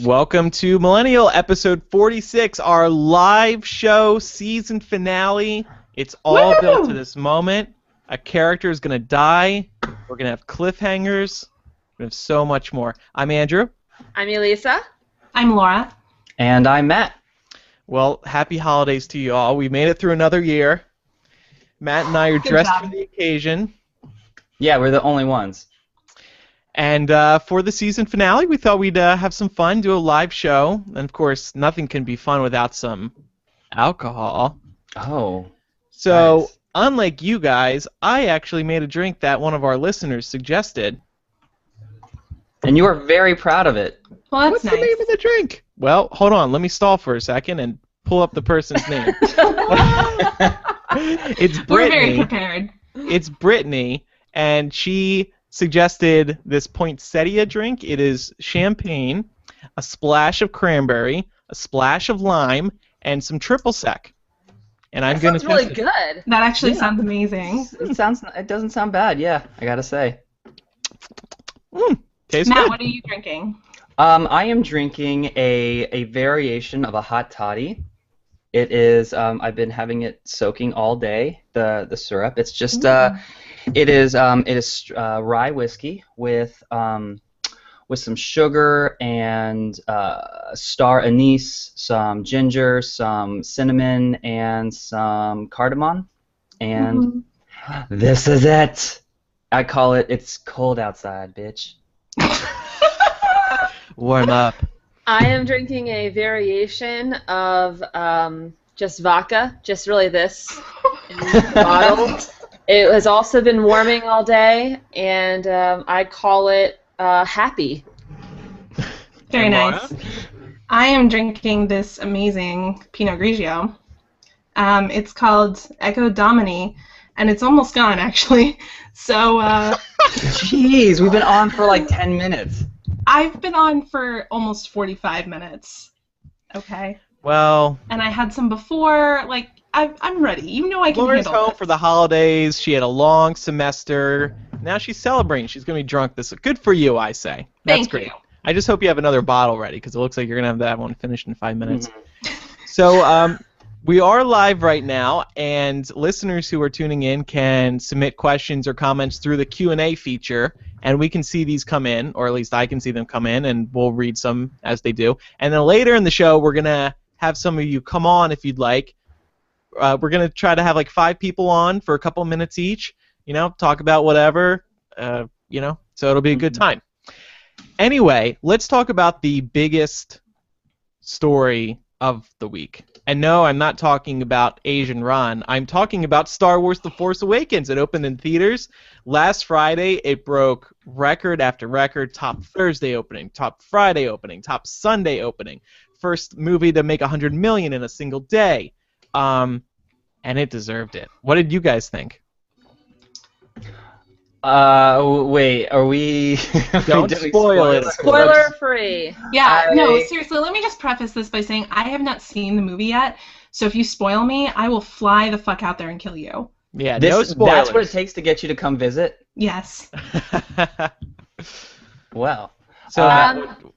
Welcome to Millennial, episode 46, our live show season finale. It's all built to this moment. A character is going to die. We're going to have cliffhangers. We're going to have so much more. I'm Andrew. I'm Elisa. I'm Laura. And I'm Matt. Well, happy holidays to you all. We made it through another year. Matt and I are dressed for the occasion. Yeah, we're the only ones. And for the season finale, we thought we'd have some fun, do a live show. And, of course, nothing can be fun without some alcohol. Oh. So, nice. Unlike you guys, I actually made a drink that one of our listeners suggested. And you are very proud of it. Well, that's What's nice. the name of the drink? Well, hold on. Let me stall for a second and pull up the person's name. It's Brittany. We're very prepared. It's Brittany, and she suggested this poinsettia drink. It is champagne, a splash of cranberry, a splash of lime, and some triple sec. And I'm going to really good. That actually sounds amazing. It doesn't sound bad, yeah, I gotta say. Tastes Matt, good. what are you drinking? I am drinking a variation of a hot toddy. It is I've been having it soaking all day, the syrup. It's just it is rye whiskey with some sugar and star anise, some ginger, some cinnamon, and some cardamom. And this is it. I call it, it's cold outside, bitch. Warm up. I am drinking a variation of just vodka, just really this in this bottle. It has also been warming all day, and I call it Happy. Very nice. I am drinking this amazing Pinot Grigio. It's called Echo Domini, and it's almost gone, actually. So, Jeez, we've been on for like 10 minutes. I've been on for almost 45 minutes. Okay? Well, And I had some before. Like, I'm ready. You know I can Laura's handle home this. for the holidays. She had a long semester. Now she's celebrating. She's going to be drunk this. Good for you, I say. That's Thank great. you. I just hope you have another bottle ready, because it looks like you're going to have that one finished in 5 minutes. So we are live right now, and listeners who are tuning in can submit questions or comments through the Q&A feature, and we can see these come in, or at least I can see them come in, and we'll read some as they do. And then later in the show, we're going to have some of you come on if you'd like. We're going to try to have like 5 people on for a couple minutes each, talk about whatever, so it'll be a good time. Anyway, let's talk about the biggest story of the week. And no, I'm not talking about Asian Ron. I'm talking about Star Wars The Force Awakens. It opened in theaters last Friday. It broke record after record. Top Thursday opening, top Friday opening, top Sunday opening. First movie to make $100 million in a single day. And it deserved it. What did you guys think? Wait, are we... Don't spoil it. Spoiler free. Yeah, no, seriously, let me just preface this by saying I have not seen the movie yet, so if you spoil me, I will fly the fuck out there and kill you. Yeah, no spoilers. That's what it takes to get you to come visit? Yes. Well. So,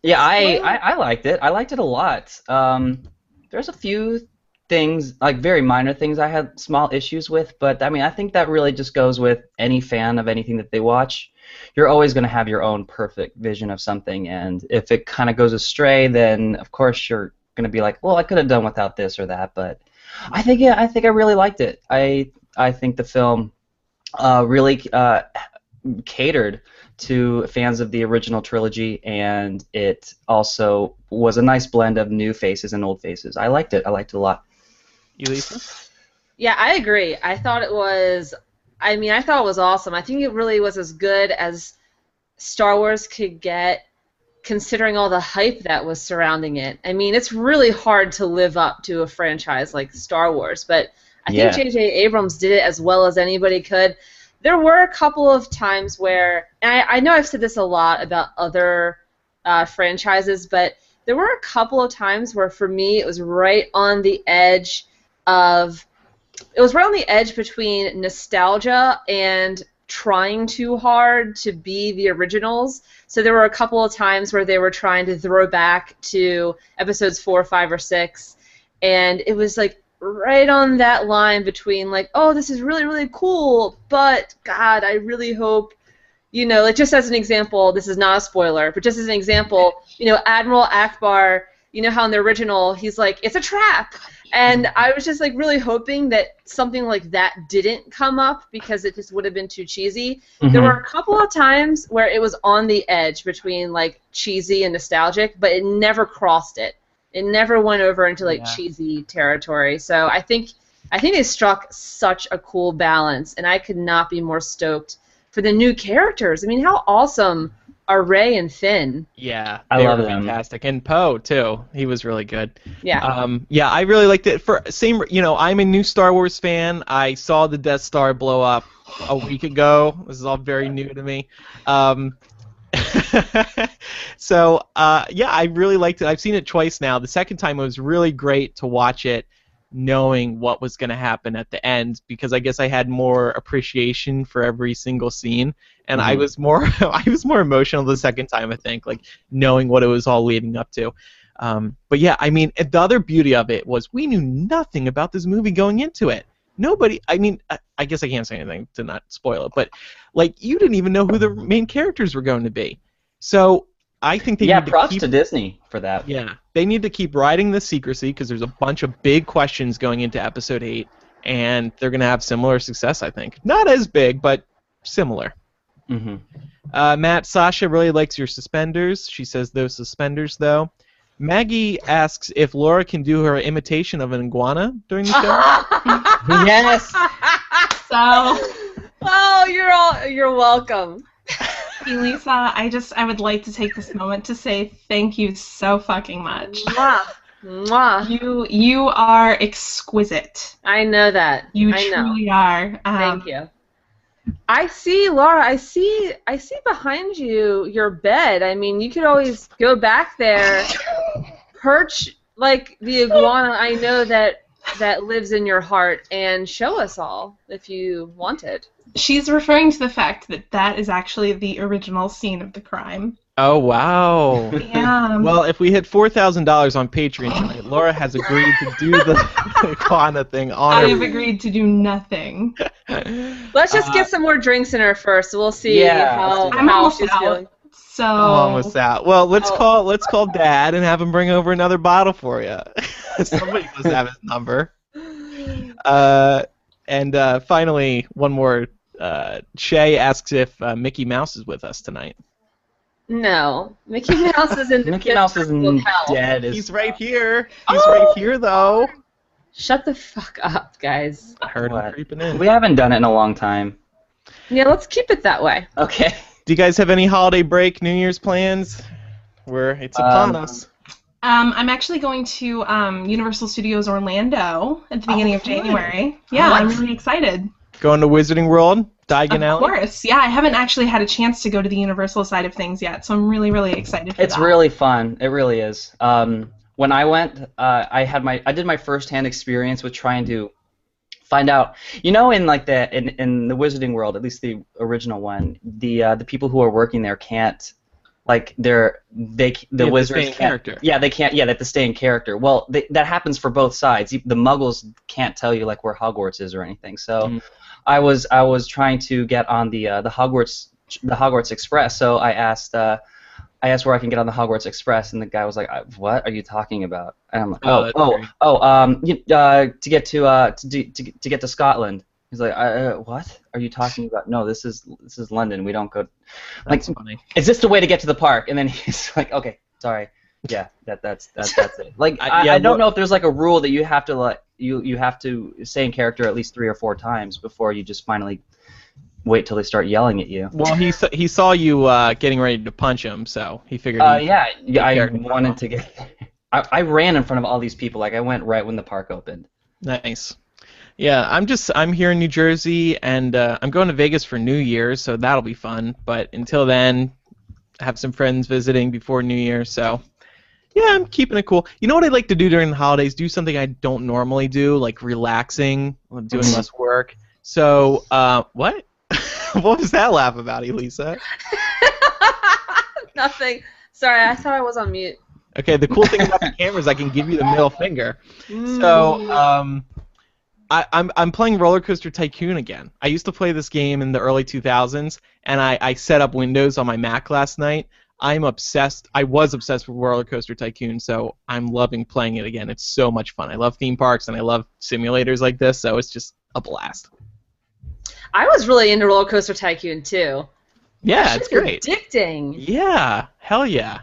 yeah, I liked it. I liked it a lot. There's a few things, like very minor things I had small issues with, but I mean, I think that really just goes with any fan of anything that they watch. You're always going to have your own perfect vision of something, and if it kind of goes astray, then of course you're going to be like, well, I could have done without this or that, but I think I really liked it. I think the film really catered to fans of the original trilogy, and it also was a nice blend of new faces and old faces. I liked it. I liked it a lot. Elisa? Yeah, I agree. I thought it was awesome. I think it really was as good as Star Wars could get, considering all the hype that was surrounding it. I mean, it's really hard to live up to a franchise like Star Wars, but I think J.J. Abrams did it as well as anybody could. There were a couple of times where, and I know I've said this a lot about other franchises, but there were a couple of times where, for me, it was right on the edge between nostalgia and trying too hard to be the originals. So there were a couple of times where they were trying to throw back to episodes 4, 5, or 6, and it was like right on that line between like, oh, this is really, really cool, but God, I really hope, like just as an example, this is not a spoiler, but just as an example, Admiral Akbar, how in the original he's like, it's a trap. And I was just like really hoping that something like that didn't come up because it just would have been too cheesy. Mm-hmm. There were a couple of times where it was on the edge between like cheesy and nostalgic, but it never crossed it. It never went over into like cheesy territory. So I think they struck such a cool balance, and I could not be more stoked for the new characters. I mean, how awesome are Rey and Finn? Yeah, I love them. Fantastic, and Poe too. He was really good. Yeah. Yeah, I really liked it. I'm a new Star Wars fan. I saw the Death Star blow up a week ago. This is all very new to me. So I really liked it. I've seen it twice now. The second time it was really great to watch it, knowing what was going to happen at the end, because I guess I had more appreciation for every single scene, and I was more emotional the second time, I think, like knowing what it was all leading up to. But yeah, I mean, the other beauty of it was we knew nothing about this movie going into it. Nobody, I mean, I guess I can't say anything to not spoil it, but like you didn't even know who the main characters were going to be. So I think they need to props to Disney for that. Yeah, they need to keep riding the secrecy because there's a bunch of big questions going into Episode 8, and they're going to have similar success, I think. Not as big, but similar. Mm-hmm. Matt, Sasha really likes your suspenders. She says those suspenders, though. Maggie asks if Laura can do her imitation of an iguana during the show. Yes. You're welcome. Hey, Lisa, I would like to take this moment to say thank you so fucking much. Mwah. Mwah. You are exquisite. I know that. You truly are. Thank you. I see, Laura. I see behind you your bed. I mean, you could always go back there, perch like the iguana. I know that lives in your heart, and show us all if you wanted. She's referring to the fact that is actually the original scene of the crime. Oh, wow. Yeah. Well, if we hit $4,000 on Patreon tonight, Laura has agreed to do the iguana thing on her. I have agreed to do nothing. Let's just get some more drinks in her first. We'll see how she's feeling. So I'm almost out. Well, let's call Dad and have him bring over another bottle for you. Somebody must have his number. And finally, one more. Shay asks if Mickey Mouse is with us tonight. No, Mickey Mouse is in the Mickey Mouse isn't dead. He's right here. He's right here, though. Shut the fuck up, guys. I heard him creeping in. We haven't done it in a long time. Yeah, let's keep it that way. Okay. Do you guys have any holiday break, New Year's plans? It's upon us. I'm actually going to Universal Studios Orlando at the beginning of January. Yeah, I'm really excited. Going to Wizarding World? Diagon Alley? Of course. Yeah, I haven't actually had a chance to go to the Universal side of things yet, so I'm really, really excited for that. It's really fun. It really is. When I went, I did my first-hand experience with trying to find out. In like in the Wizarding World, at least the original one, the people who are working there can't, like the wizards can't. Character. Yeah, they can't. Yeah, they have to stay in character. Well, that happens for both sides. The Muggles can't tell you like where Hogwarts is or anything. So, I was trying to get on the Hogwarts Express. So I asked where I can get on the Hogwarts Express, and the guy was like, "What are you talking about?" And I'm like, to get to Scotland. He's like, what are you talking about? No, this is London. We don't go. That's funny. Is this the way to get to the park? And then he's like, okay, sorry. Yeah, that's it. Like, I don't know if there's like a rule that you have to like you have to stay in character at least 3 or 4 times before you just finally wait till they start yelling at you. Well, he saw you getting ready to punch him, so he figured. I wanted to get. I ran in front of all these people. Like I went right when the park opened. Nice. Yeah, I'm here in New Jersey, and I'm going to Vegas for New Year's, so that'll be fun. But until then, I have some friends visiting before New Year, so yeah, I'm keeping it cool. You know what I like to do during the holidays? Do something I don't normally do, like relaxing, doing less work. So, what? What was that laugh about, Elisa? Nothing. Sorry, I thought I was on mute. Okay, the cool thing about the camera is I can give you the middle finger. So, I'm playing Roller Coaster Tycoon again. I used to play this game in the early 2000s, and I set up Windows on my Mac last night. I'm obsessed. I was obsessed with Roller Coaster Tycoon, so I'm loving playing it again. It's so much fun. I love theme parks, and I love simulators like this, so it's just a blast. I was really into Roller Coaster Tycoon, too. Yeah, it's great. Addicting. Yeah, hell yeah.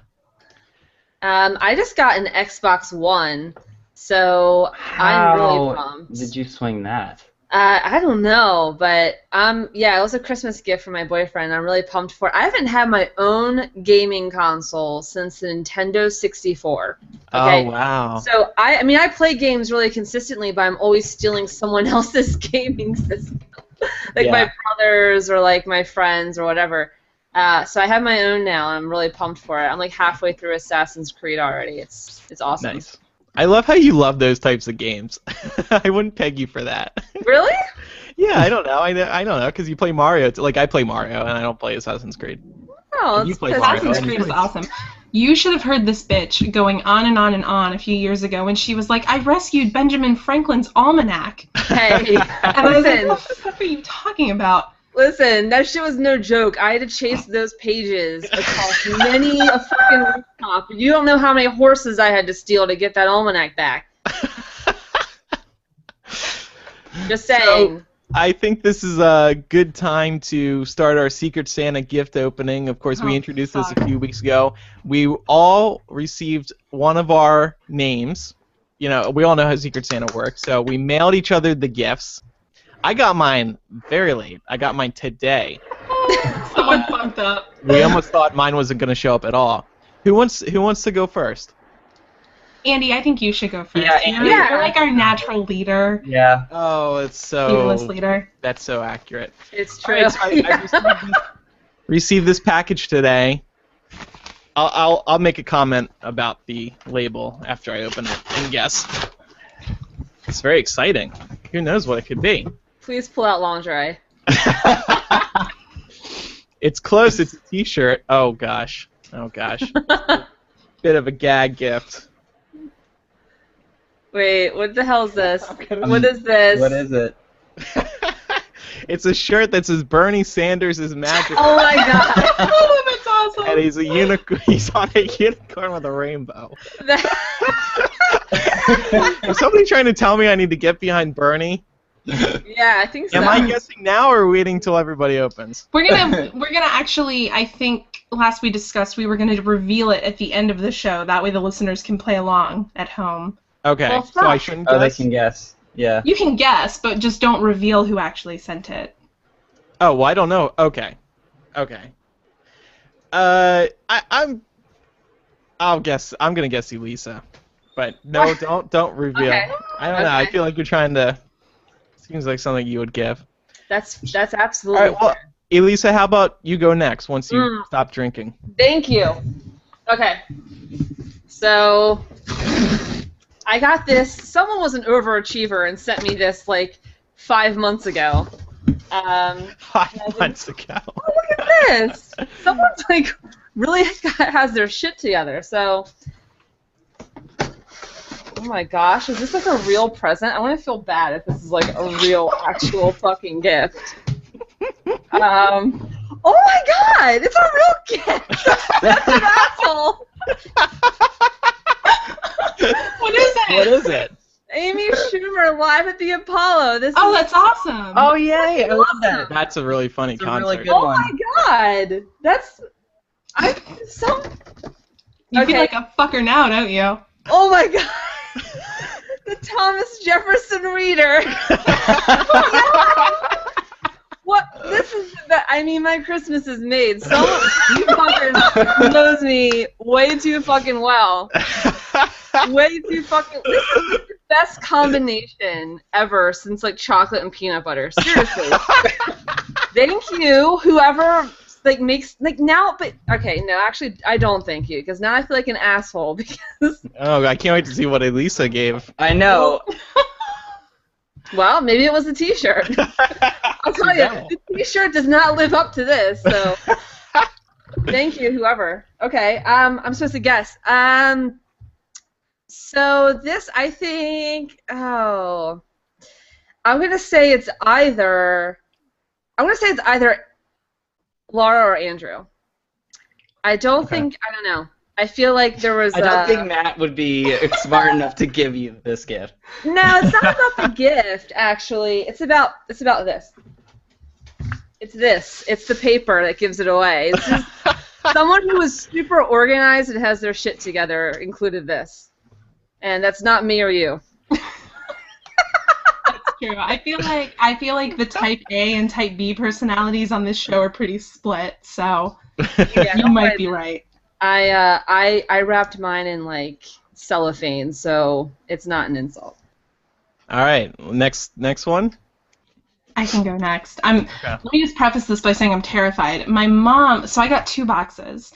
I just got an Xbox One, so I'm really pumped. Did you swing that? I don't know, but yeah, it was a Christmas gift from my boyfriend. I'm really pumped for it. I haven't had my own gaming console since the Nintendo 64. Okay? Oh, wow. So I mean, I play games really consistently, but I'm always stealing someone else's gaming system, like my brother's or like my friends or whatever. So I have my own now, and I'm really pumped for it. I'm like halfway through Assassin's Creed already. It's awesome. Nice. I love how you love those types of games. I wouldn't peg you for that. Really? Yeah, I don't know. I don't know, because you play Mario. Like, I play Mario, and I don't play Assassin's Creed. Oh, You play Assassin's Mario. Creed is awesome. You should have heard this bitch going on and on and on a few years ago when she was like, I rescued Benjamin Franklin's almanac. Hey, And I was like, listen. what the fuck are you talking about? Listen, that shit was no joke. I had to chase those pages across many a fucking rooftop. You don't know how many horses I had to steal to get that almanac back. Just saying. So, I think this is a good time to start our Secret Santa gift opening. Of course, we introduced this a few weeks ago. We all received one of our names. You know, we all know how Secret Santa works. So we mailed each other the gifts. I got mine very late. I got mine today. Someone fucked up. We almost thought mine wasn't going to show up at all. Who wants to go first? Andy, I think you should go first. Yeah, Andy. You're like our natural leader. Yeah. Oh, it's Fearless so. leader. That's so accurate. It's All true. right, so I received this package today. I'll make a comment about the label after I open it and guess. It's very exciting. Who knows what it could be? Please pull out lingerie. It's close. It's a T-shirt. Oh gosh. Oh gosh. Bit of a gag gift. Wait, what the hell is this? What is this? What is it? It's a shirt that says Bernie Sanders is magic. Oh my god. Oh, that's awesome. And he's a unicorn. He's on a unicorn with a rainbow. Is somebody trying to tell me I need to get behind Bernie? Yeah, I think so. Am I guessing now or waiting till everybody opens? We're gonna actually, I think last we discussed we were gonna reveal it at the end of the show. That way the listeners can play along at home. Okay, Well, so I shouldn't guess? Oh, they can guess. Yeah. You can guess, but just don't reveal who actually sent it. Oh, well, I don't know. Okay. Okay. I'm gonna guess Elisa. But no, don't reveal. Okay. I don't know. I Okay. feel like you're trying to. Seems like something you would give. That's All absolutely right. Well, fair. Elisa, how about you go next once you stop drinking? Thank you. Okay. So I got this. Someone was an overachiever and sent me this like 5 months ago. 5 months ago. Look at this. Someone's like really has their shit together. So, oh my gosh, is this like a real present? I want to feel bad if this is like a real, actual fucking gift. Oh my god, it's a real gift. That's an asshole. What is it? What is it? Amy Schumer live at the Apollo. This Oh, is that's awesome. Oh, yay! I love that. That's a really funny It's a concert. really good oh one. my god, that's some. You okay. feel like a fucker now, don't you? Oh my god, the Thomas Jefferson Reader. What? This is I mean, my Christmas is made. You fuckers knows me way too fucking well. Way too fucking. This is the best combination ever since like chocolate and peanut butter. Seriously. Thank you, whoever like makes like now. But okay, no, actually, I don't thank you because now I feel like an asshole because. Oh, I can't wait to see what Elisa gave. I know. Well, maybe it was a T-shirt. I'll tell you, the T-shirt does not live up to this. So, thank you, whoever. Okay, I'm supposed to guess. So this, I think. Oh, I'm gonna say it's either. I'm gonna say it's either Laura or Andrew. I don't think. I don't know. I feel like there was. I don't think Matt would be smart enough to give you this gift. No, it's not about the gift. Actually, it's about this. It's this. It's the paper that gives it away. It's just someone who was super organized and has their shit together included this, and that's not me or you. That's true. I feel like the Type A and Type B personalities on this show are pretty split. So Yeah, you might be right. I wrapped mine in like cellophane, so it's not an insult. All right, next one. I can go next. Let me just preface this by saying I'm terrified. My mom, so I got 2 boxes,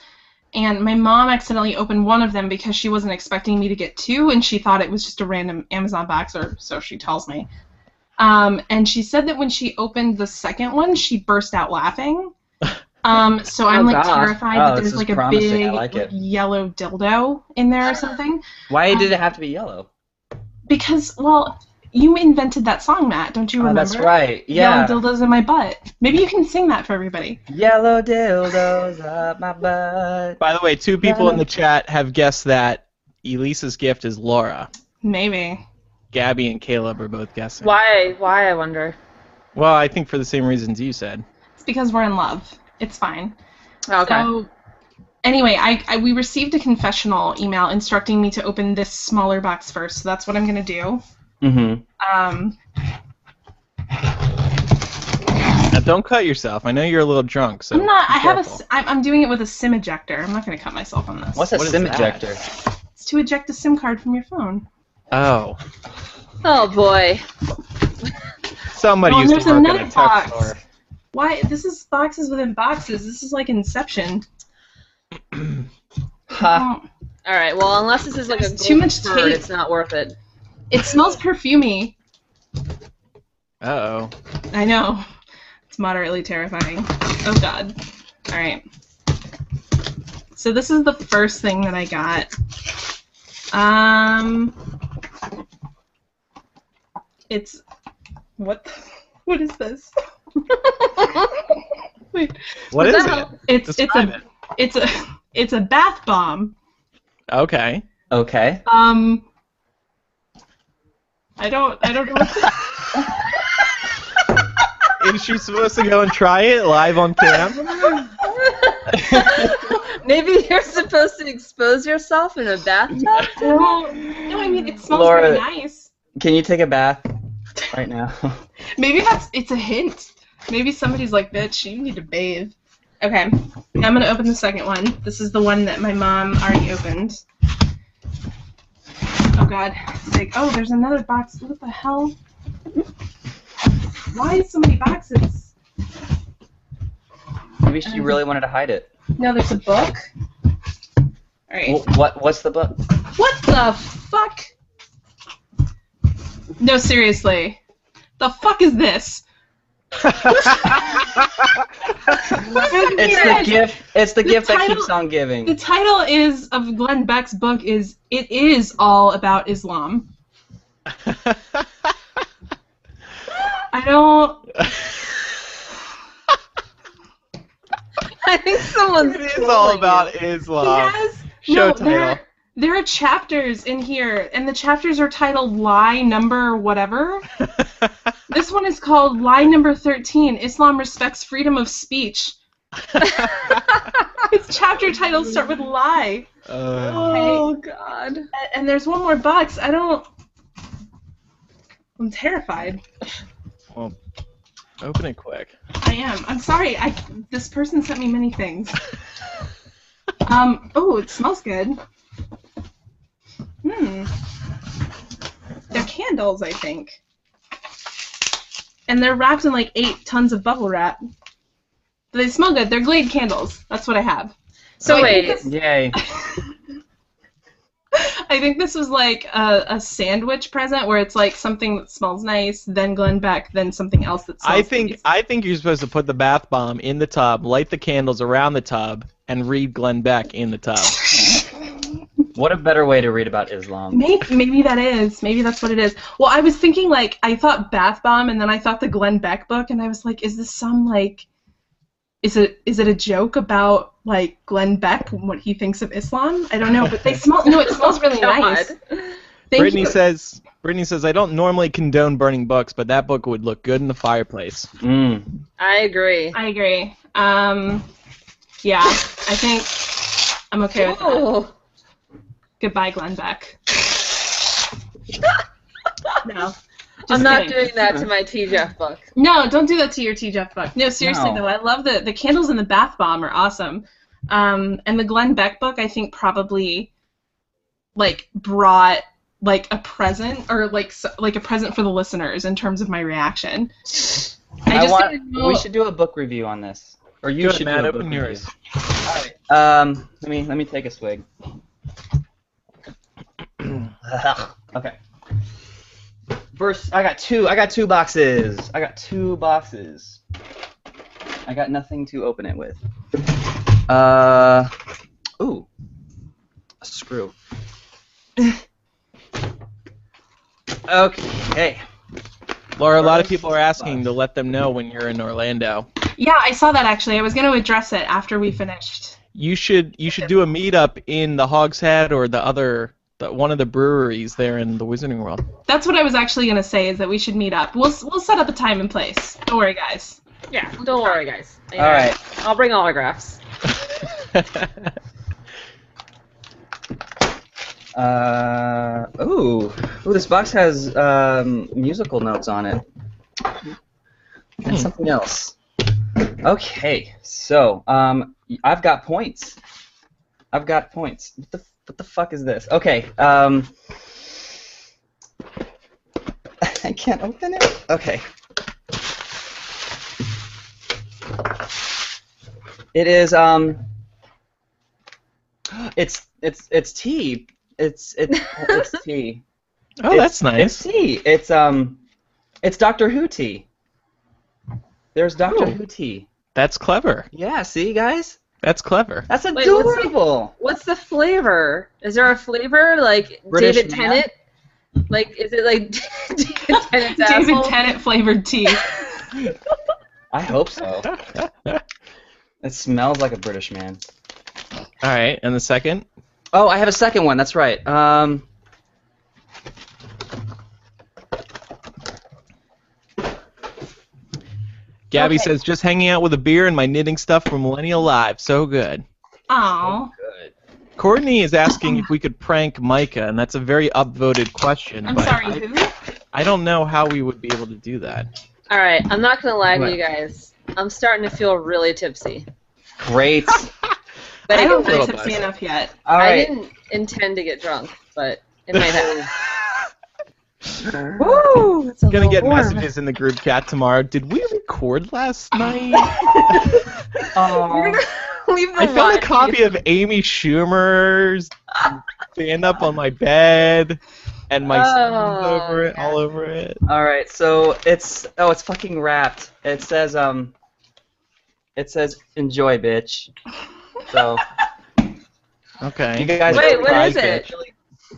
and my mom accidentally opened one of them because she wasn't expecting me to get 2, and she thought it was just a random Amazon box, or so she tells me. And she said that when she opened the second one, she burst out laughing. So I'm like terrified that there's like a big yellow dildo in there or something. Why did it have to be yellow? Because, well, you invented that song, Matt. Don't you remember? Oh, that's right. Yeah. Yellow dildos in my butt. Maybe you can sing that for everybody. Yellow dildos up my butt. By the way, 2 people in the chat have guessed that Elisa's gift is Laura. Maybe. Gabby and Caleb are both guessing. Why? I wonder. Well, I think for the same reasons you said. It's because we're in love. It's fine. Okay. So, anyway, we received a confessional email instructing me to open this smaller box first, so that's what I'm going to do. Mm-hmm. Now, don't cut yourself. I know you're a little drunk, so I'm not. careful. I'm doing it with a SIM ejector. I'm not going to cut myself on this. What's a SIM ejector? It's to eject a SIM card from your phone. Oh. Oh boy. Somebody used to work at a tech store. Why? This is boxes within boxes. This is like Inception. Ha. All right. Well, unless this is like a too much bird, tape. it's not worth it. It smells perfumey. Uh-oh. I know. It's moderately terrifying. Oh god. All right. So this is the first thing that I got. It's what is this? Wait. What is it? It's a bath bomb. Okay. Okay. I don't know what to... Is she supposed to go and try it live on cam? Maybe you're supposed to expose yourself in a bathtub? No, I mean, it smells Laura, very nice. Can you take a bath right now? Maybe it's a hint. Maybe somebody's like, bitch, you need to bathe. Okay, I'm going to open the second one. This is the one that my mom already opened. Oh, God. It's like, oh, there's another box. What the hell? Why so many boxes? Maybe she really wanted to hide it. No, there's a book. All right. What's the book? What the fuck? No, seriously. The fuck is this? It's the gift that keeps on giving. The title of Glenn Beck's book is "It Is All About Islam." I don't. I think someone's. It is all about Islam. Show title. There are chapters in here, and the chapters are titled Lie Number Whatever. This one is called Lie Number 13, Islam Respects Freedom of Speech. Its chapter titles start with lie. Oh, God. And there's one more box. I'm terrified. Well, open it quick. I am. I'm sorry. This person sent me many things. Oh, it smells good. They're candles, I think. And they're wrapped in like 8 tons of bubble wrap. But they smell good. They're Glade candles. That's what I have. So wait. Yay. I think this was like a sandwich present where it's like something that smells nice, then Glenn Beck, then something else that smells nice. I think you're supposed to put the bath bomb in the tub, light the candles around the tub, and read Glenn Beck in the tub. What a better way to read about Islam. Maybe that is. Maybe that's what it is. Well, I was thinking, like, I thought bath bomb, and then I thought the Glenn Beck book, and I was like, is this some, like, is it a joke about, like, Glenn Beck and what he thinks of Islam? I don't know, but they smell. No, it smells really nice. Brittany says, I don't normally condone burning books, but that book would look good in the fireplace. I agree. Yeah, I think I'm okay with that. Goodbye, Glenn Beck. No. I'm not doing that to my T-Jeff book. No, don't do that to your T-Jeff book. No, seriously, though, I love the candles in the bath bomb are awesome. And the Glenn Beck book, I think, probably, like, brought, like, a present, or, like a present for the listeners in terms of my reaction. We should do a book review on this. Or you should do a book review. All right. Let me take a swig. Okay. First, I got two boxes. I got nothing to open it with. Ooh. A screw. Okay. Laura, a lot of people are asking to let them know when you're in Orlando. Yeah, I saw that actually. I was going to address it after we finished. You should do a meetup in the Hogshead or one of the breweries there in the Wizarding World. That's what I was actually going to say, is that we should meet up. We'll set up a time and place. Don't worry, guys. Yeah, don't worry, guys. All right. I'll bring autographs. Ooh, this box has musical notes on it. And something else. Okay, so I've got points. What the fuck is this? Okay, I can't open it? Okay. It is it's tea. It's tea. Oh, that's nice. It's tea. It's Doctor Who tea. There's Doctor Who tea. That's clever. Yeah, see, guys? That's clever. That's adorable. What's the flavor? Is there a flavor like British David man? Tennant? Like, is it like David Tennant's asshole? David Tennant flavored tea. I hope so. It smells like a British man. All right, and the second? Oh, I have a second one. That's right. Gabby says, just hanging out with a beer and my knitting stuff from Millennial Live. So good. Aw. Good. Courtney is asking if we could prank Micah, and that's a very upvoted question. I'm but sorry, who? I don't know how we would be able to do that. All right, I'm not gonna lie to you guys. I'm starting to feel really tipsy. Great. But I don't feel feel tipsy enough yet. All I right. didn't intend to get drunk, but it might happen. Woo! It's Gonna get messages in the group chat tomorrow. Did we record last night? Leave the I found a copy of Amy Schumer's stand up on my bed, and my son's over it, all over it. All right. So it's fucking wrapped. It says enjoy, bitch. So Okay. you guys Wait, really, what is it?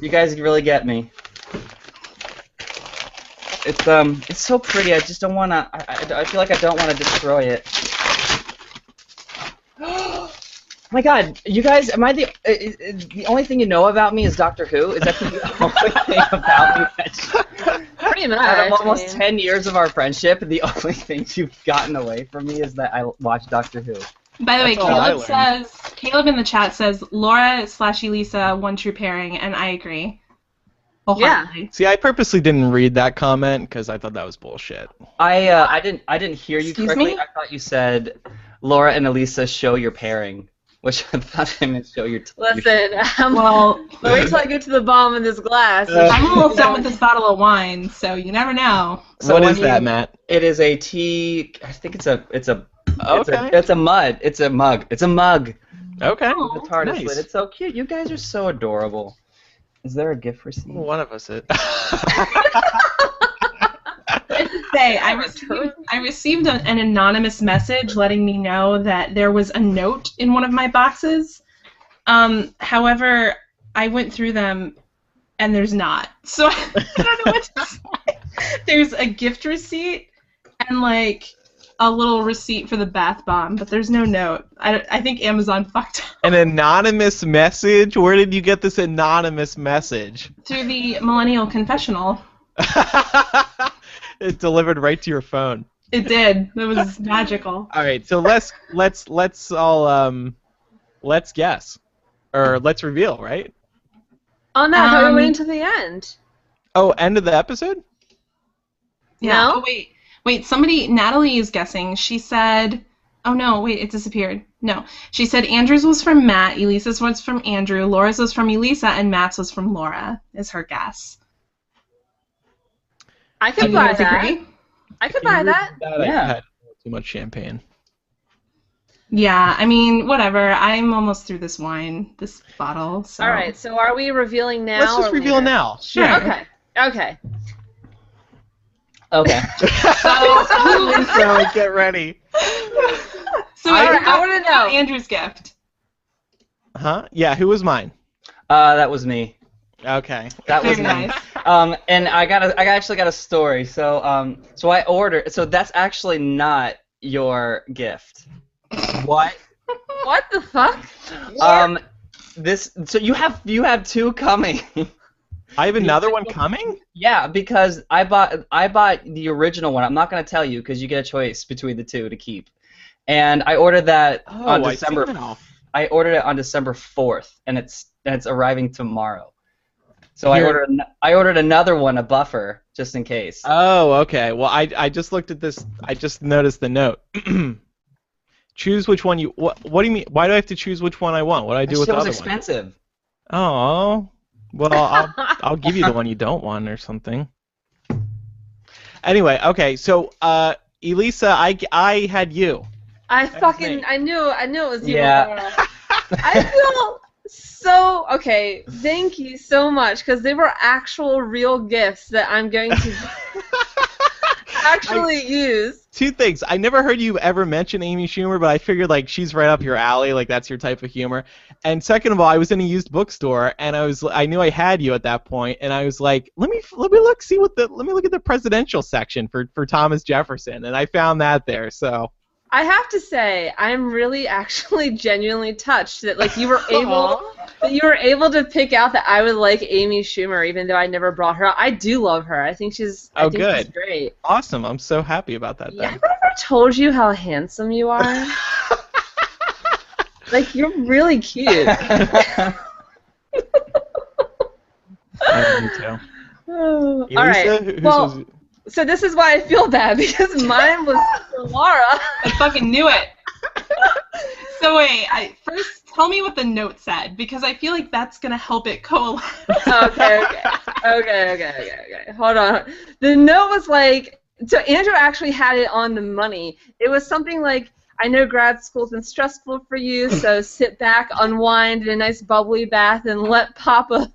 you guys really get me. It's so pretty. I just don't wanna. I feel like I don't wanna destroy it. Oh my God, you guys, am I the only thing you know about me is Doctor Who? Is that the only thing about me that Pretty much. out of almost 10 years of our friendship, the only thing you've gotten away from me is that I watch Doctor Who. By the way, That's all I Caleb in the chat says Laura/Elisa, one true pairing, and I agree. Wholeheartedly. See, I purposely didn't read that comment because I thought that was bullshit. I didn't hear you Excuse correctly. me? I thought you said Laura and Elisa show your pairing, which I thought I meant show your. Listen, Well, wait till I get to the bomb in this glass. I'm almost done with this bottle of wine, so you never know. So, What I is that, mean, Matt? It is a tea. I think it's a Okay. it's a mug. It's a mug. Okay. Oh, The TARDIS nice. lid. It's so cute. You guys are so adorable. Is there a gift receipt? One of us is. Say, I received an anonymous message letting me know that there was a note in one of my boxes. However, I went through them and there's not. So I don't know what to say. There's a gift receipt and like a little receipt for the bath bomb, but there's no note. I think Amazon fucked up. An anonymous message? Where did you get this anonymous message? Through the Millennial confessional. It delivered right to your phone. It did. It was magical. All right, so let's all let's guess, or let's reveal, right? Oh no, I thought we were waiting to the end. Oh, end of the episode? Yeah. No? Oh wait. Natalie is guessing. She said, oh no, wait, it disappeared. No, she said Andrew's was from Matt, Elisa's was from Andrew, Laura's was from Elisa, and Matt's was from Laura. Is her guess. I Do could you buy guys that. agree? I could buy that. I Yeah. had too much champagne. Yeah, I mean, whatever. I'm almost through this bottle. So. All right, so are we revealing now? Let's just or reveal later? now. Sure. Okay. Okay. Okay. So get ready. So I want to know. Andrew's gift. Huh? Yeah. Who was mine? That was me. Okay. That was Very me. nice. And I actually got a story. So I ordered. So that's actually not your gift. What? What the fuck? So you have two coming. I have another one coming? Yeah, because I bought the original one. I'm not gonna tell you because you get a choice between the two to keep. And I ordered that on December. I ordered it on December 4th, and it's arriving tomorrow. So I ordered another one, a buffer, just in case. Oh, okay. Well, I just looked at this. I just noticed the note. Choose which one you. What do you mean? Why do I have to choose which one I want? What do I do with the It was other expensive. one? Oh. Well, I'll give you the one you don't want or something. Anyway, okay. So, Elisa, I had you. I knew it was you. Yeah. I feel so okay. Thank you so much because they were actual real gifts that I'm going to actually use. Two things. I never heard you ever mention Amy Schumer, but I figured like she's right up your alley, like that's your type of humor. And second of all, I was in a used bookstore and I knew I had you at that point, and I was like, let me look at the presidential section for Thomas Jefferson, and I found that there. So I have to say, I'm really actually genuinely touched that like you were able to pick out that I would like Amy Schumer, even though I never brought her out. I do love her. I think she's she's great. Awesome. I'm so happy about that. Yeah, have I ever told you how handsome you are? Like you're really cute. I do too. All Elisa, right. Well, so this is why I feel bad because mine was for Laura. I fucking knew it. So wait, first tell me what the note said because I feel like that's gonna help it coalesce. Okay. Hold on. The note was like, so Andrew actually had it on the money. It was something like, I know grad school's been stressful for you, so sit back, unwind in a nice bubbly bath, and let Papa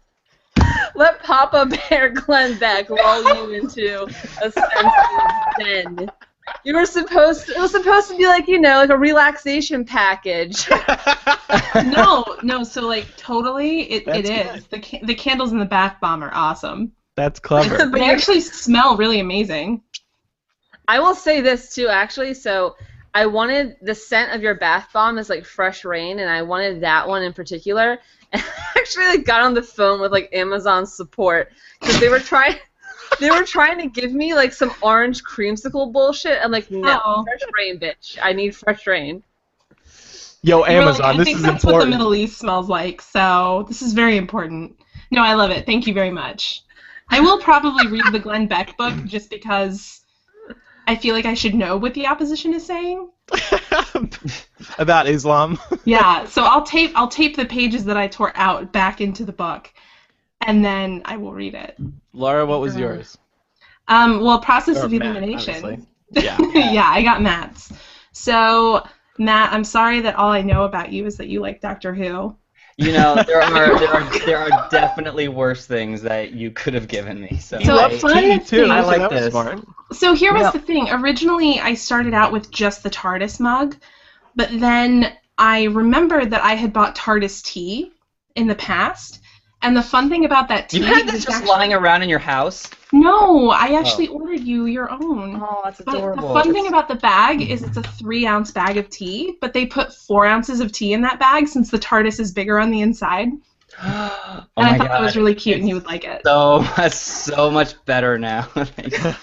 Bear Glenn Beck roll you into a sense of zen. It was supposed to be like, like a relaxation package. No, so like totally it is. The candles in the bath bomb are awesome. That's clever. But they actually smell really amazing. I will say this too, actually. So I wanted the scent of your bath bomb is like fresh rain, and I wanted that one in particular. And I actually got on the phone with like Amazon support because they were trying to give me like some orange creamsicle bullshit. I'm like, no, fresh rain, bitch. I need fresh rain. Yo, Amazon, this is important. I think that's what the Middle East smells like, so this is very important. No, I love it. Thank you very much. I will probably read the Glenn Beck book just because I feel like I should know what the opposition is saying. About Islam. Yeah, so I'll tape the pages that I tore out back into the book, and then I will read it. Laura, what was yours? Well, process of Matt, elimination. Yeah. Yeah, I got Matt's. So, Matt, I'm sorry that all I know about you is that you like Doctor Who. You know, there are definitely worse things that you could have given me. So So fun too. I thing. like that was this. smart. So here was Yeah. the thing. Originally, I started out with just the TARDIS mug, but then I remembered that I had bought TARDIS tea in the past. And the fun thing about that tea You had this is just actually- lying around in your house? No, I actually ordered you your own. Oh, that's But adorable. the fun thing about the bag is it's a 3-ounce bag of tea, but they put 4 ounces of tea in that bag since the TARDIS is bigger on the inside. Oh And my I thought that was God. really cute and you would like it. That's so much better now. Thank you.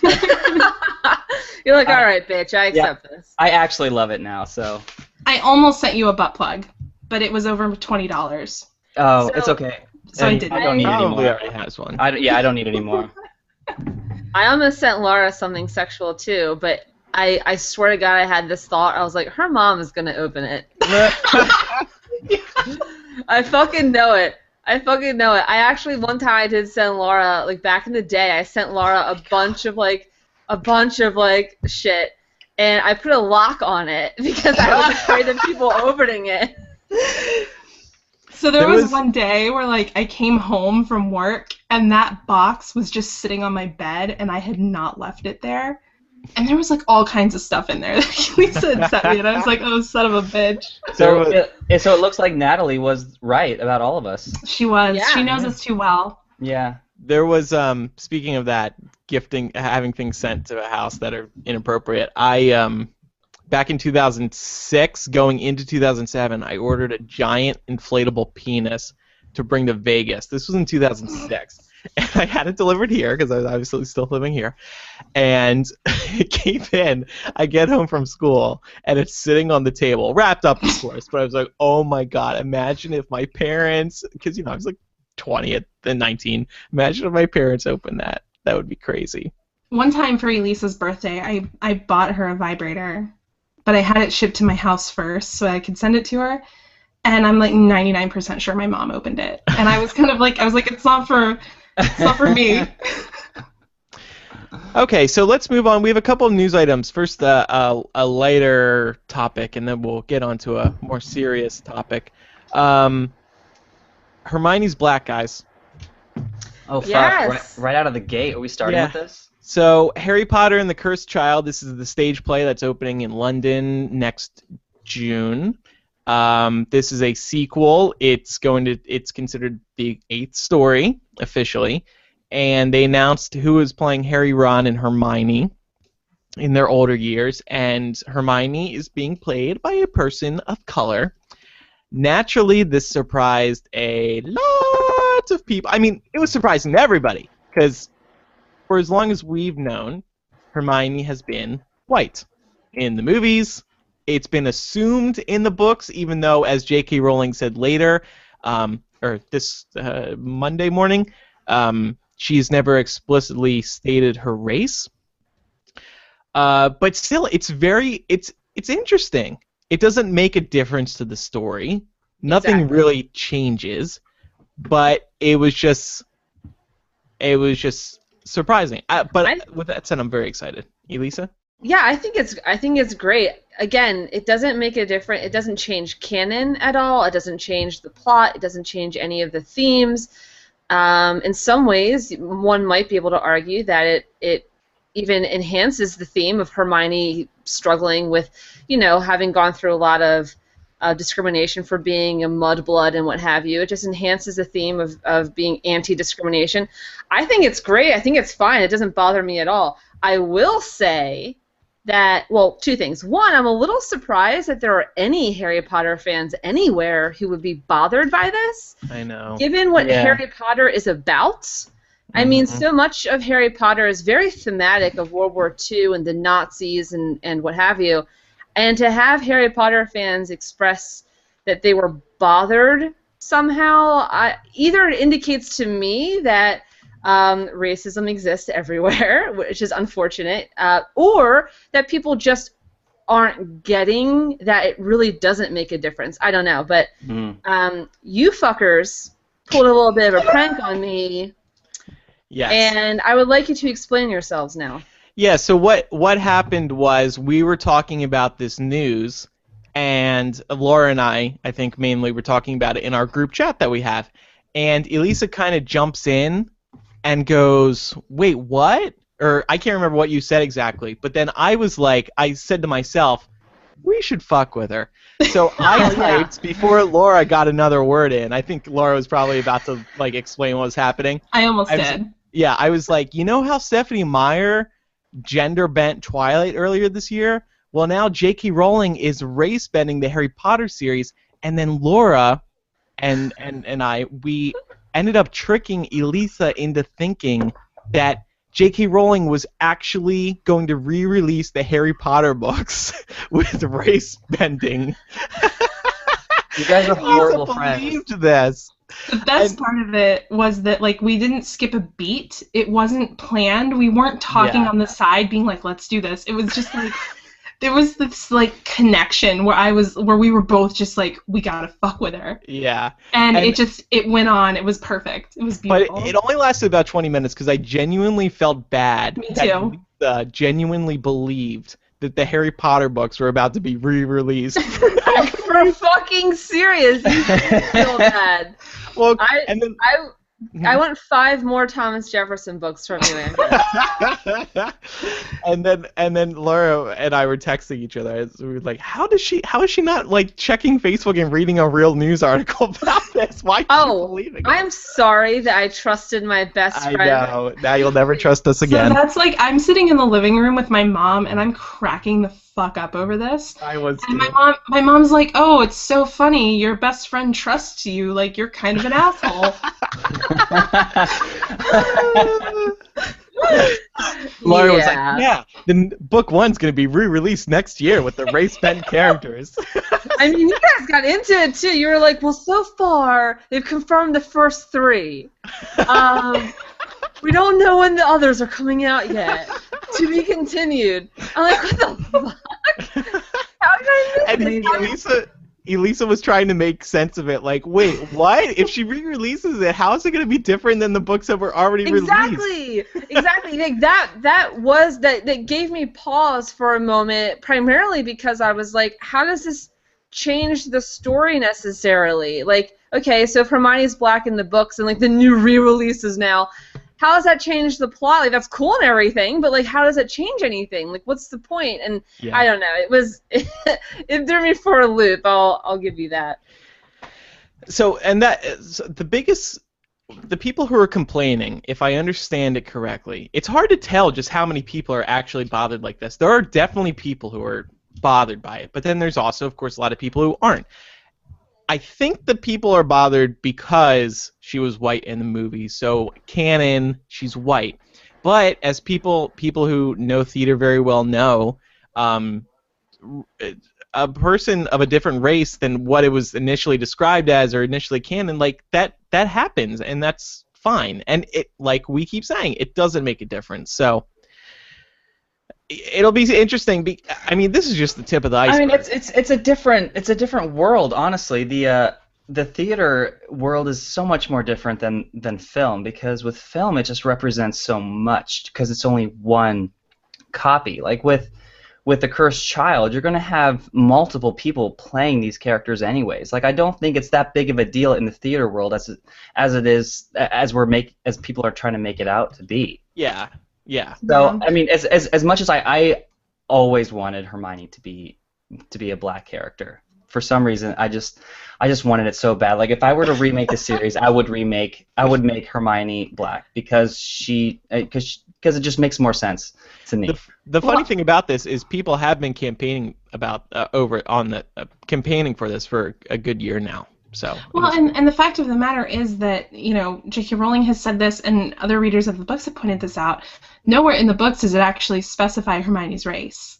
You're like, all right, bitch, I accept this. I actually love it now. So. I almost sent you a butt plug, but it was over $20. Oh, So- it's okay. So I didn't. I don't need any Probably more. already has one. I don't need any more. I almost sent Laura something sexual too, but I swear to God I had this thought. I was like, her mom is going to open it. I fucking know it. I actually, one time I did send Laura, like back in the day, I sent Laura a bunch of shit, and I put a lock on it because I was afraid of people opening it. So there There was was- one day where like I came home from work and that box was just sitting on my bed and I had not left it there. And there was like all kinds of stuff in there that Lisa had sent me and I was like, oh, son of a bitch. So it looks like Natalie was right about all of us. She was. Yeah. She knows us too well. Yeah. There was speaking of that, having things sent to a house that are inappropriate. I back in 2006, going into 2007, I ordered a giant inflatable penis to bring to Vegas. This was in 2006. And I had it delivered here because I was obviously still living here. And it came in. I get home from school, and it's sitting on the table, wrapped up, of course. But I was like, oh, my God, imagine if my parents, because, I was like 20 and 19. Imagine if my parents opened that. That would be crazy. One time for Elisa's birthday, I bought her a vibrator, but I had it shipped to my house first so I could send it to her. And I'm like 99% sure my mom opened it. And I was kind of like, it's not for me. Okay, so let's move on. We have a couple of news items. First, a lighter topic, and then we'll get on to a more serious topic. Hermione's black, guys. Oh, fuck. Yes. Right out of the gate. Are we starting Yeah. with this? So, Harry Potter and the Cursed Child, this is the stage play that's opening in London next June. This is a sequel. It's considered the 8th story, officially. And they announced who is playing Harry, Ron, and Hermione in their older years. And Hermione is being played by a person of color. Naturally, this surprised a lot of people. I mean, it was surprising to everybody, because for as long as we've known, Hermione has been white. In the movies, it's been assumed in the books, even though, as J.K. Rowling said later, or this Monday morning, she's never explicitly stated her race. But still, it's interesting. It doesn't make a difference to the story. Nothing Exactly. really changes, but it was just surprising. With that said, I'm very excited. Elisa? Yeah, I think it's great. Again, it doesn't make a difference. It doesn't change canon at all. It doesn't change the plot. It doesn't change any of the themes. In some ways, one might be able to argue that it even enhances the theme of Hermione struggling with, having gone through a lot of discrimination for being a mudblood and what have you. It just enhances the theme of being anti-discrimination. I think it's great. I think it's fine. It doesn't bother me at all. I will say that, well, two things. One, I'm a little surprised that there are any Harry Potter fans anywhere who would be bothered by this, I know. given what Yeah. Harry Potter is about. I mean, so much of Harry Potter is very thematic of World War II and the Nazis and what have you. And to have Harry Potter fans express that they were bothered somehow, either it indicates to me that racism exists everywhere, which is unfortunate, or that people just aren't getting that it really doesn't make a difference. I don't know, but you fuckers pulled a little bit of a prank on me, Yes. and I would like you to explain yourselves now. Yeah, so what happened was we were talking about this news, and Laura and I think mainly were talking about it in our group chat that we have, and Elisa kind of jumps in and goes, "Wait, what?" Or I can't remember what you said exactly, but then I was like, I said to myself, we should fuck with her. So I typed before Laura got another word in. I think Laura was probably about to like explain what was happening. I almost did. Yeah, I was like, you know how Stephanie Meyer gender bent Twilight earlier this year? Well, now J.K. Rowling is race bending the Harry Potter series, and then Laura and we ended up tricking Elisa into thinking that J.K. Rowling was actually going to re-release the Harry Potter books with race bending. You guys are horrible friends. Believed this. The best part of it was that like we didn't skip a beat. It wasn't planned. We weren't talking on the side, being like, "Let's do this." It was just like there was this like connection where we were both just like, we gotta fuck with her. Yeah. And it went on. It was perfect. It was beautiful. But it only lasted about 20 minutes because I genuinely felt bad. Me too. That genuinely believed that the Harry Potter books were about to be re-released. For fucking serious, you feel bad. Well, I want 5 more Thomas Jefferson books from you, Andrew. and then Laura and I were texting each other. We were like, how is she not like checking Facebook and reading a real news article about this? Why is she believing it? I'm sorry that I trusted my best friend. I know. Now you'll never trust us again. So that's like I'm sitting in the living room with my mom and I'm cracking the fuck up over this. I was and too. my mom's like, "Oh, it's so funny. Your best friend trusts you. Like you're kind of an asshole." Laura was like, "Yeah, then book 1's gonna be re-released next year with the race-bent characters." I mean, you guys got into it too. You were like, "Well, so far they've confirmed the first 3. We don't know when the others are coming out yet. To be continued." I'm like, "What the fuck? How did I miss it?" Elisa was trying to make sense of it, like, wait, what? If she re-releases it, how is it going to be different than the books that were already released? Exactly. Like that gave me pause for a moment, primarily because I was like, how does this change the story necessarily? Like, okay, so if Hermione's black in the books and like the new re-releases now, how does that change the plot? Like, that's cool and everything, but like, how does it change anything? Like, what's the point? And I don't know. It threw me for a loop. I'll give you that. So, and that is the people who are complaining, if I understand it correctly, it's hard to tell just how many people are actually bothered like this. There are definitely people who are bothered by it, but then there's also, of course, a lot of people who aren't. I think the people are bothered because she was white in the movie, so canon, she's white. But as people who know theater very well know, a person of a different race than what it was initially described as or initially canon, like that happens, and that's fine. And it, like we keep saying, it doesn't make a difference. So it'll be interesting. I mean, this is just the tip of the iceberg. I mean, it's a different world. Honestly, the theater world is so much more different than film, because with film it just represents so much because it's only one copy. Like with The Cursed Child, you're going to have multiple people playing these characters anyways. Like, I don't think it's that big of a deal in the theater world as it is as people are trying to make it out to be. Yeah. Yeah. So I mean, as much as I always wanted Hermione to be a black character. For some reason, I just wanted it so bad. Like, if I were to remake the series, I would make Hermione black because it just makes more sense to me. The funny thing about this is people have been campaigning campaigning for this for a good year now. So. Well, and the fact of the matter is that, J.K. Rowling has said this, and other readers of the books have pointed this out. Nowhere in the books does it actually specify Hermione's race.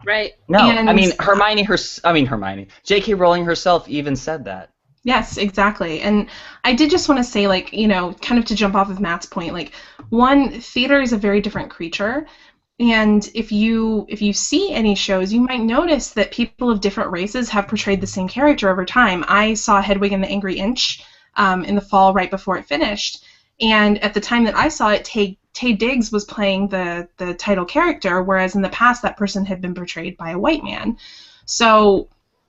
Right. No, I mean Hermione. J.K. Rowling herself even said that. Yes, exactly. And I did just want to say, like, kind of to jump off of Matt's point, like, one, theater is a very different creature. And if you see any shows, you might notice that people of different races have portrayed the same character over time. I saw Hedwig and the Angry Inch in the fall right before it finished. And at the time that I saw it, Tay Diggs was playing the title character, whereas in the past that person had been portrayed by a white man. So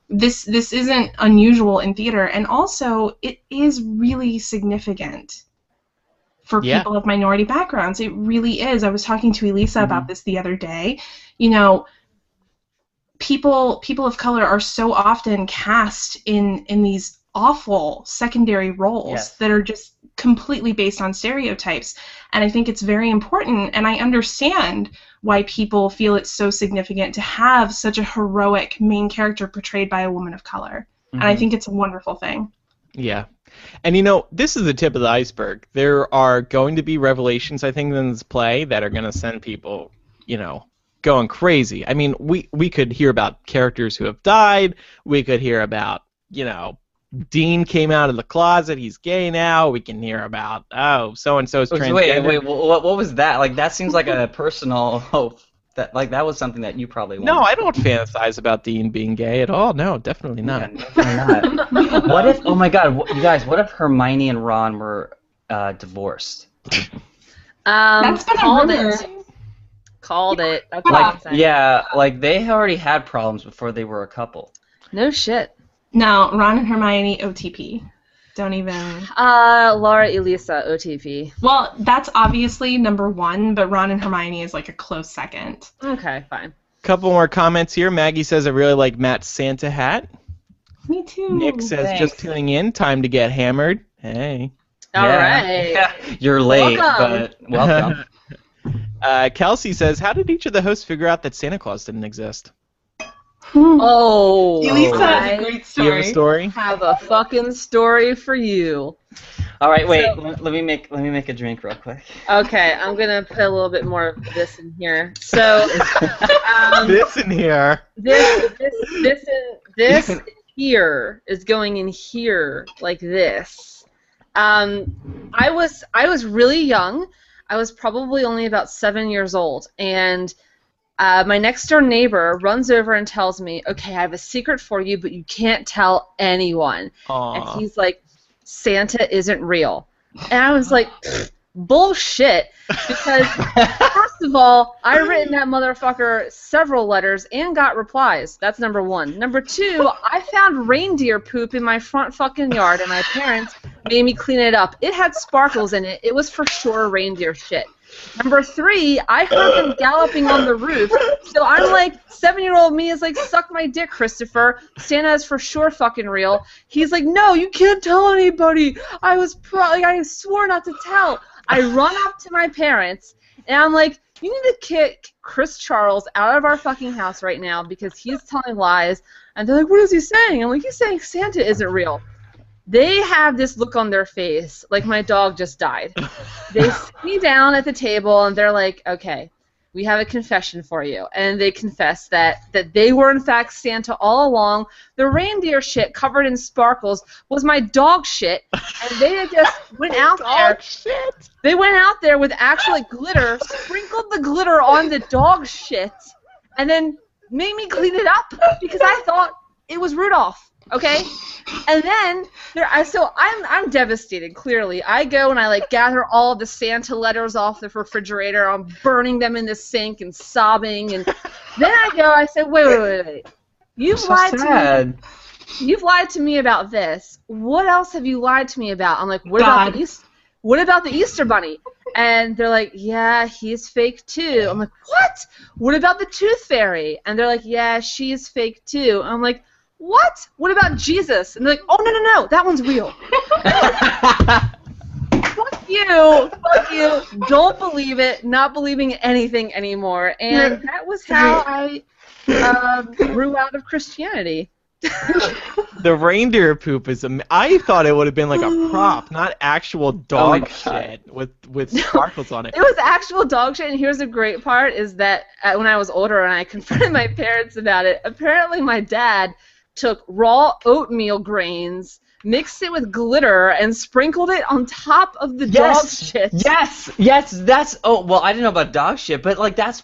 this isn't unusual in theater, and also it is really significant for people of minority backgrounds. It really is. I was talking to Elisa about this the other day. You know, people of color are so often cast in these awful secondary roles that are just completely based on stereotypes, and I think it's very important, and I understand why people feel it's so significant to have such a heroic main character portrayed by a woman of color. And I think it's a wonderful thing. Yeah. And, you know, this is the tip of the iceberg. There are going to be revelations, I think, in this play that are going to send people, you know, going crazy. I mean, we could hear about characters who have died. We could hear about, you know, Dean came out of the closet. He's gay now. We can hear about, so-and-so's transgender. Wait, what was that? Like, that seems like a personal hope. That was something that you probably wanted. No, I don't fantasize about Dean being gay at all. No, definitely not. Yeah, definitely not. What if? Oh my God, you guys! What if Hermione and Ron were divorced? That's been called a rumor. it. Called it. That's Like, all I'm saying. Yeah, like they already had problems before they were a couple. No shit. No, Ron and Hermione OTP. Don't even... Laura Elisa OTP. Well, that's obviously number one, but Ron and Hermione is like a close second. Okay, fine. Couple more comments here. Maggie says, I really like Matt's Santa hat. Me too. Nick says, just tuning in, time to get hammered. Hey. All right. Yeah, you're late, Welcome. but welcome. Kelsey says, how did each of the hosts figure out that Santa Claus didn't exist? Oh, Elisa has a I great Do you have a story? have a fucking story for you. All right, wait. So- let me make a drink real quick. Okay, I'm gonna put a little bit more of this in here. So, This in here. this here is going in here like this. I was really young. I was probably only about 7 years old, and my next door neighbor runs over and tells me, "Okay, I have a secret for you, but you can't tell anyone." Aww. And he's like, "Santa isn't real." And I was like, bullshit, because first of all, I written that motherfucker several letters and got replies. That's number one. Number two, I found reindeer poop in my front fucking yard, and my parents made me clean it up. It had sparkles in it. It was for sure reindeer shit. Number three, I heard them galloping on the roof, so I'm like, 7-year-old me is like, suck my dick, Christopher. Santa is for sure fucking real. He's like, no, you can't tell anybody. I swore not to tell. I run up to my parents, and I'm like, you need to kick Chris Charles out of our fucking house right now because he's telling lies. And they're like, what is he saying? I'm like, he's saying Santa isn't real. They have this look on their face like my dog just died. They sit me down at the table and they're like, okay, we have a confession for you. And they confess that they were in fact Santa all along. The reindeer shit covered in sparkles was my dog shit. And they just went out there. Shit. They went out there with actual glitter, sprinkled the glitter on the dog shit, and then made me clean it up because I thought it was Rudolph. Okay, and then I'm devastated. Clearly, I go and I like gather all of the Santa letters off the refrigerator. I'm burning them in the sink and sobbing, and then I say, wait. You've lied to me. You've lied to me about this. What else have you lied to me about? I'm like, what about the Easter Bunny? And they're like, yeah, he's fake too. I'm like, what? What about the Tooth Fairy? And they're like, yeah, she's fake too. I'm like, what? What about Jesus? And they're like, oh, no, that one's real. Fuck you. Don't believe it. Not believing anything anymore. And that was how I grew out of Christianity. The reindeer poop is. I thought it would have been like a prop, not actual dog shit with sparkles on it. It was actual dog shit, and here's the great part: is that when I was older and I confronted my parents about it, apparently my dad took raw oatmeal grains, mixed it with glitter, and sprinkled it on top of the dog shit. Yes, that's. Oh, well, I didn't know about dog shit, but like that's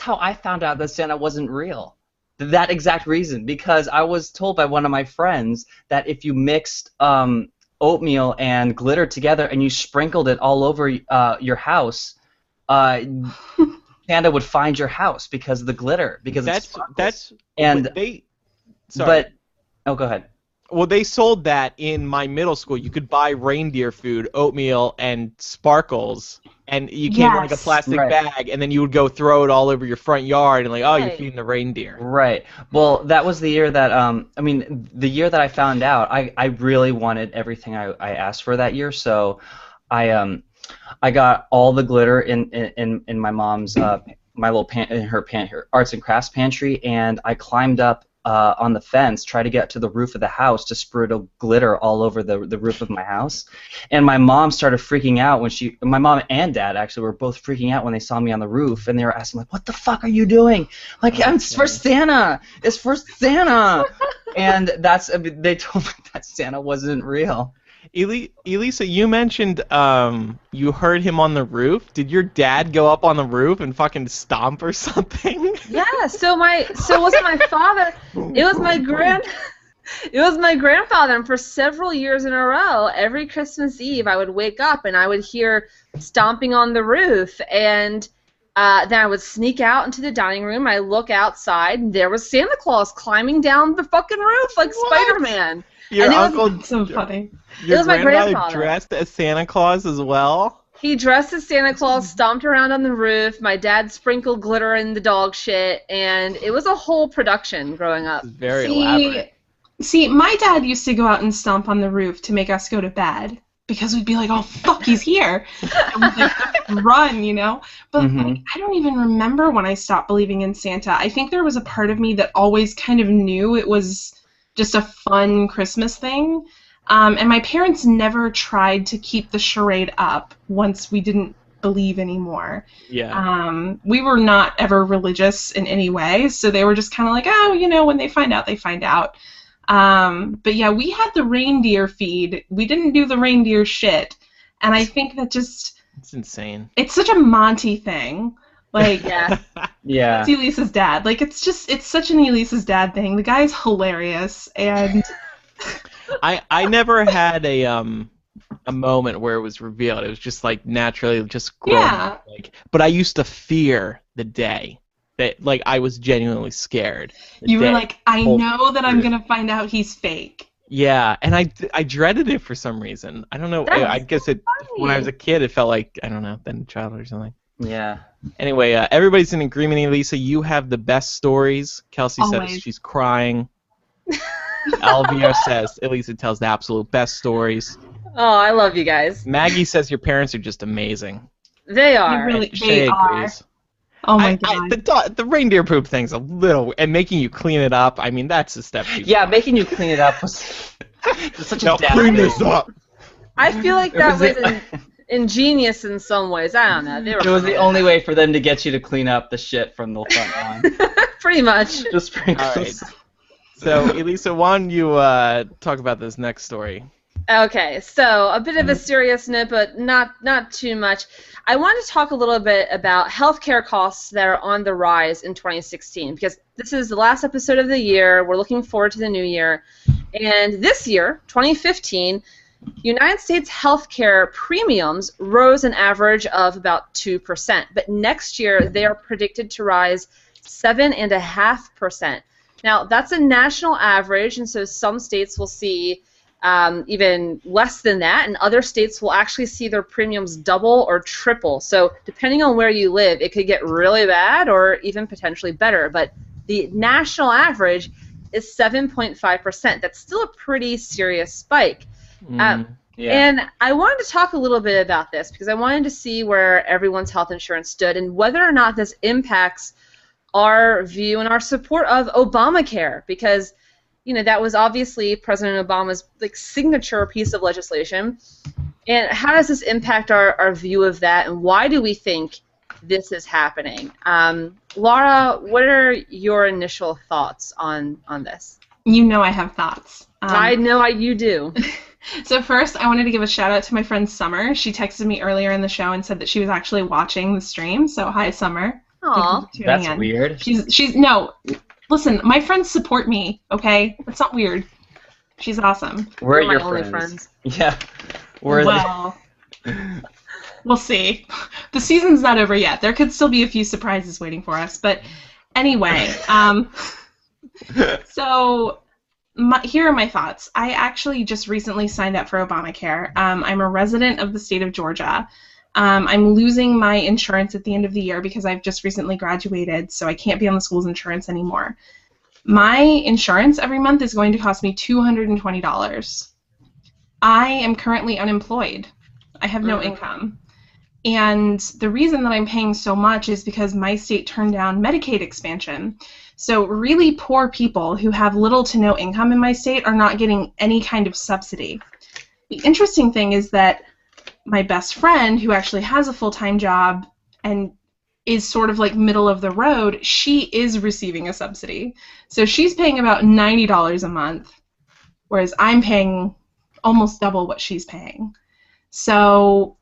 how I found out that Santa wasn't real. That exact reason, because I was told by one of my friends that if you mixed oatmeal and glitter together and you sprinkled it all over your house, Santa would find your house because of the glitter, because it's sparkles. Sorry. Oh, go ahead. Well, they sold that in my middle school. You could buy reindeer food, oatmeal, and sparkles, and you came in like a plastic bag, and then you would go throw it all over your front yard, and like, oh, you're feeding the reindeer. Right. Well, that was the year that, the year that I found out, I really wanted everything I asked for that year, so I got all the glitter in my mom's, my little her arts and crafts pantry, and I climbed up on the fence, try to get to the roof of the house to sprinkle glitter all over the roof of my house. And my mom started freaking out when my mom and dad actually were both freaking out when they saw me on the roof, and they were asking like, "What the fuck are you doing?" Like, "It's for Santa. It's for Santa." And they told me that Santa wasn't real. Elisa, you mentioned you heard him on the roof. Did your dad go up on the roof and fucking stomp or something? Yeah. So it wasn't my father. It was my grandfather, and for several years in a row, every Christmas Eve, I would wake up and I would hear stomping on the roof, and then I would sneak out into the dining room. I look outside, and there was Santa Claus climbing down the fucking roof like Spider-Man. Your uncle, so funny. Your grandfather dressed as Santa Claus as well? He dressed as Santa Claus, stomped around on the roof. My dad sprinkled glitter in the dog shit, and it was a whole production growing up. Very elaborate. See, my dad used to go out and stomp on the roof to make us go to bed because we'd be like, "Oh fuck, he's here!" And we'd like run, you know. But like, I don't even remember when I stopped believing in Santa. I think there was a part of me that always kind of knew it was just a fun Christmas thing. And my parents never tried to keep the charade up once we didn't believe anymore. Yeah. We were not ever religious in any way, so they were just kind of like, oh, you know, when they find out, they find out. But yeah, we had the reindeer feed. We didn't do the reindeer shit. And I think that just... It's insane. It's such a Monty thing. Like, yeah. It's Elisa's dad. Like, it's such an Elisa's dad thing. The guy's hilarious, and... I never had a moment where it was revealed. It was just like naturally just growing. Yeah. Like, but I used to fear the day that like I was genuinely scared. You were like, I know that I'm gonna find out he's fake. Yeah, and I dreaded it for some reason. I don't know. I guess when I was a kid, it felt like I don't know, then childhood or something. Yeah. Anyway, everybody's in agreement. Elisa, you have the best stories. Kelsey says she's crying. Alvia says Elisa tells the absolute best stories. Oh, I love you guys. Maggie says your parents are just amazing. They are. They are. Oh my god. The reindeer poop thing's a little, and making you clean it up. I mean, that's a step too far. Making you clean it up was such a dad clean this up. I feel like that was ingenious in some ways. I don't know. It was the only way for them to get you to clean up the shit from the front lawn. Pretty much. Just sprinkles. All right. So, Elisa, why don't you talk about this next story? Okay, so a bit of a serious note, but not too much. I want to talk a little bit about healthcare costs that are on the rise in 2016, because this is the last episode of the year. We're looking forward to the new year. And this year, 2015, United States healthcare premiums rose an average of about 2%. But next year, they are predicted to rise 7.5%. Now, that's a national average, and so some states will see even less than that, and other states will actually see their premiums double or triple. So depending on where you live, it could get really bad or even potentially better. But the national average is 7.5%. That's still a pretty serious spike. And I wanted to talk a little bit about this because I wanted to see where everyone's health insurance stood and whether or not this impacts our view and our support of Obamacare, because that was obviously President Obama's signature piece of legislation. And how does this impact our view of that, and why do we think this is happening? Laura, what are your initial thoughts on this? You know I have thoughts. I know you do. So first, I wanted to give a shout out to my friend Summer. She texted me earlier in the show and said that she was actually watching the stream. So hi, Summer. Aw. That's weird. She's no. Listen, my friends support me, okay? That's not weird. She's awesome. We're You're your my only friends. friends. Yeah. We'll see. The season's not over yet. There could still be a few surprises waiting for us. But anyway, so here are my thoughts. I actually just recently signed up for Obamacare. I'm a resident of the state of Georgia. I'm losing my insurance at the end of the year because I've just recently graduated, so I can't be on the school's insurance anymore. My insurance every month is going to cost me $220. I am currently unemployed. I have no income. And the reason that I'm paying so much is because my state turned down Medicaid expansion. So really poor people who have little to no income in my state are not getting any kind of subsidy. The interesting thing is that my best friend, who actually has a full-time job and is sort of like middle of the road, she is receiving a subsidy. So she's paying about $90 a month, whereas I'm paying almost double what she's paying. So,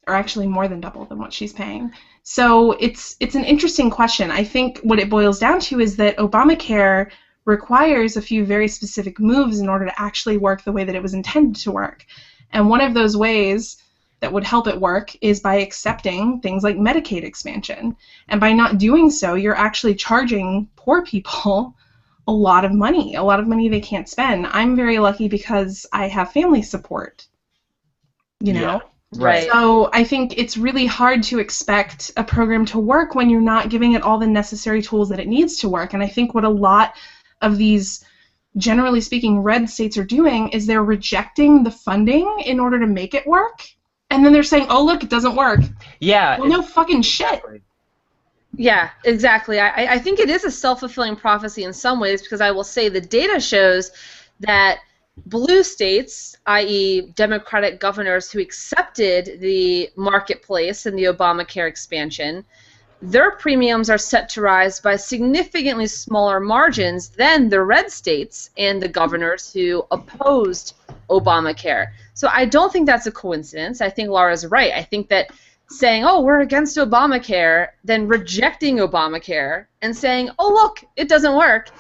or actually more than double than what she's paying. So it's an interesting question. I think what it boils down to is that Obamacare requires a few very specific moves in order to actually work the way that it was intended to work. And one of those ways that would help it work is by accepting things like Medicaid expansion. And by not doing so, you're actually charging poor people a lot of money they can't spend. I'm very lucky because I have family support, you know? Yeah. Right. So I think it's really hard to expect a program to work when you're not giving it all the necessary tools that it needs to work. And I think what a lot of these, generally speaking, red states are doing is they're rejecting the funding in order to make it work. And then they're saying, oh, look, it doesn't work. Yeah. Well, no fucking shit. Yeah, exactly. I think it is a self-fulfilling prophecy in some ways because I will say the data shows that blue states, i.e. Democratic governors who accepted the marketplace and the Obamacare expansion, their premiums are set to rise by significantly smaller margins than the red states and the governors who opposed Obamacare. So I don't think that's a coincidence. I think Laura's right. I think that saying, oh, we're against Obamacare, then rejecting Obamacare and saying, oh, look, it doesn't work,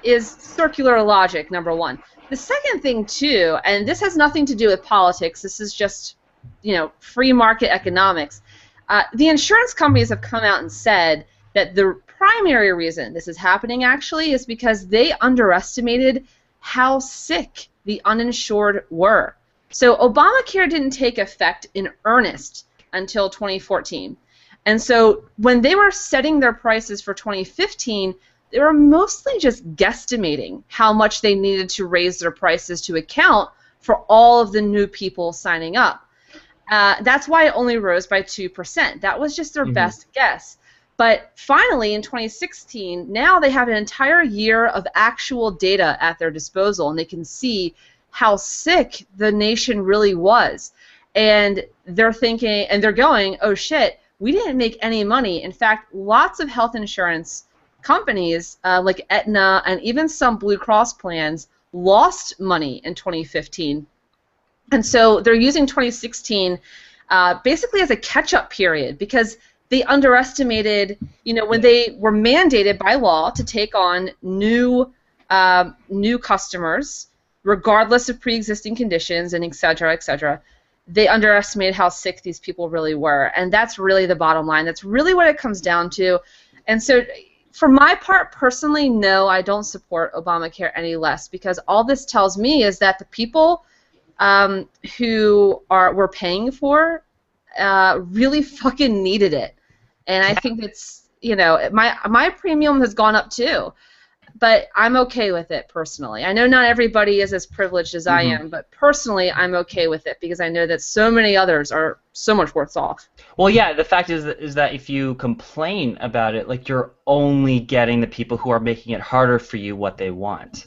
is circular logic, number one. The second thing, too, and this has nothing to do with politics, this is just, free market economics. The insurance companies have come out and said that the primary reason this is happening, actually, is because they underestimated how sick the uninsured were. So Obamacare didn't take effect in earnest until 2014. And so when they were setting their prices for 2015, they were mostly just guesstimating how much they needed to raise their prices to account for all of the new people signing up. That's why it only rose by 2%. That was just their best guess. But finally, in 2016, now they have an entire year of actual data at their disposal, and they can see how sick the nation really was. And they're thinking, and they're going, oh shit, we didn't make any money. In fact, lots of health insurance companies like Aetna and even some Blue Cross plans lost money in 2015. And so they're using 2016 basically as a catch-up period because they underestimated, when they were mandated by law to take on new customers, regardless of pre-existing conditions and et cetera, they underestimated how sick these people really were. And that's really the bottom line. That's really what it comes down to. And so for my part, personally, no, I don't support Obamacare any less because all this tells me is that the people who we're paying for really fucking needed it. And I think it's, my premium has gone up too. But I'm okay with it personally. I know not everybody is as privileged as I am, but personally I'm okay with it because I know that so many others are so much worse off. Well, yeah, the fact is that if you complain about it, like you're only getting the people who are making it harder for you what they want.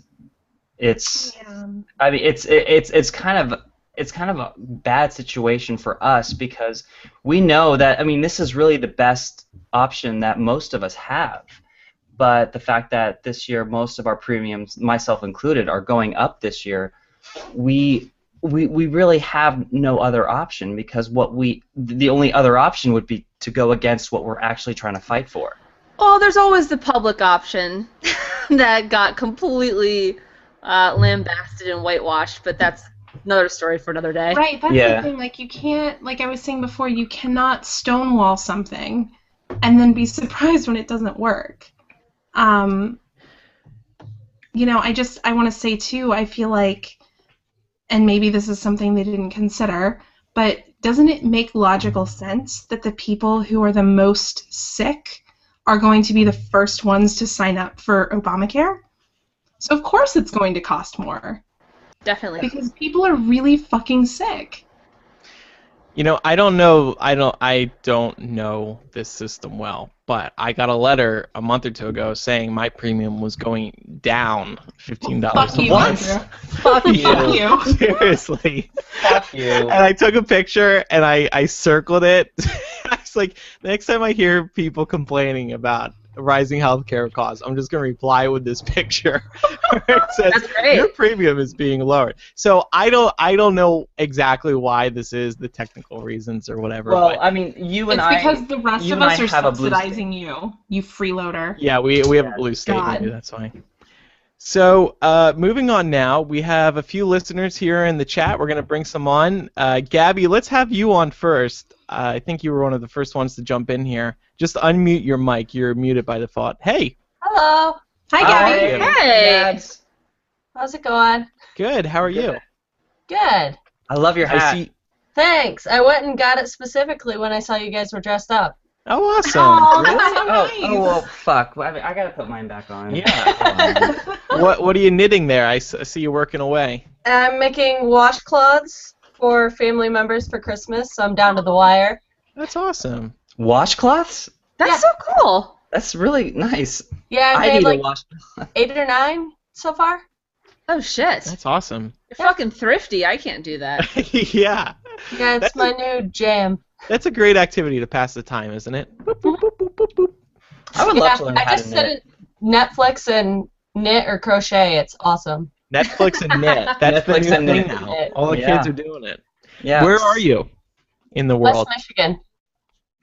It's kind of a bad situation for us because we know that this is really the best option that most of us have. But the fact that this year most of our premiums, myself included, are going up this year, we really have no other option because the only other option would be to go against what we're actually trying to fight for. Well, there's always the public option that got completely lambasted and whitewashed, but that's another story for another day. Right, that's the thing. Like, you can't, like I was saying before, you cannot stonewall something and then be surprised when it doesn't work. I want to say too, I feel like, and maybe this is something they didn't consider, but doesn't it make logical sense that the people who are the most sick are going to be the first ones to sign up for Obamacare? So of course it's going to cost more. Definitely. Because people are really fucking sick. I don't know this system well, but I got a letter a month or two ago saying my premium was going down $15 Fuck a you, month. Andrew. Fuck you. Fuck you. Seriously. Fuck you. And I took a picture and I circled it. I was like, next time I hear people complaining about rising healthcare costs, I'm just gonna reply with this picture where it says That's great. your premium is being lowered. So I don't know exactly why this is, the technical reasons or whatever. Well, but I mean, you and It's I. because the rest you of and us I are have a blue subsidizing you freeloader. yeah, we have a blue state. God. Maybe that's why. So moving on now, we have a few listeners here in the chat. We're gonna bring some on. Gabby, let's have you on first. I think you were one of the first ones to jump in here. Just unmute your mic. You're muted by default. Hey. Hello. Hi, How Gabby. are you? Hey. How's it going? Good. How are you? Good. I love your I hat. see. Thanks. I went and got it specifically when I saw you guys were dressed up. Oh, awesome. Oh, Really? that's so nice. Oh, well, fuck. I gotta put mine back on. Yeah. What are you knitting there? I see you working away. I'm making washcloths for family members for Christmas, so I'm down to the wire. That's awesome. Washcloths? That's Yeah. so cool. That's really nice. Yeah, I've I made need like a washcloth. 8 or 9 so far. Oh shit. That's awesome. You're fucking thrifty. I can't do that. Yeah. Yeah, it's That's my new jam. That's a great activity to pass the time, isn't it? Boop, boop, boop, boop, boop, boop. I would love to learn I how just to said knit. it Netflix and knit or crochet. It's awesome. Netflix and knit. That's Netflix the and new thing knit. now. All the Yeah. kids are doing it. Yeah. Where are you in the world? West Michigan.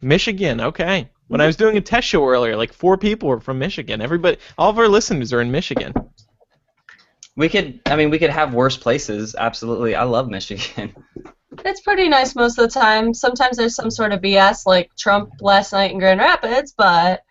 Michigan. Okay. When I was doing a test show earlier, like 4 people were from Michigan. Everybody, all of our listeners are in Michigan. We could have worse places. Absolutely. I love Michigan. It's pretty nice most of the time. Sometimes there's some sort of BS like Trump last night in Grand Rapids, but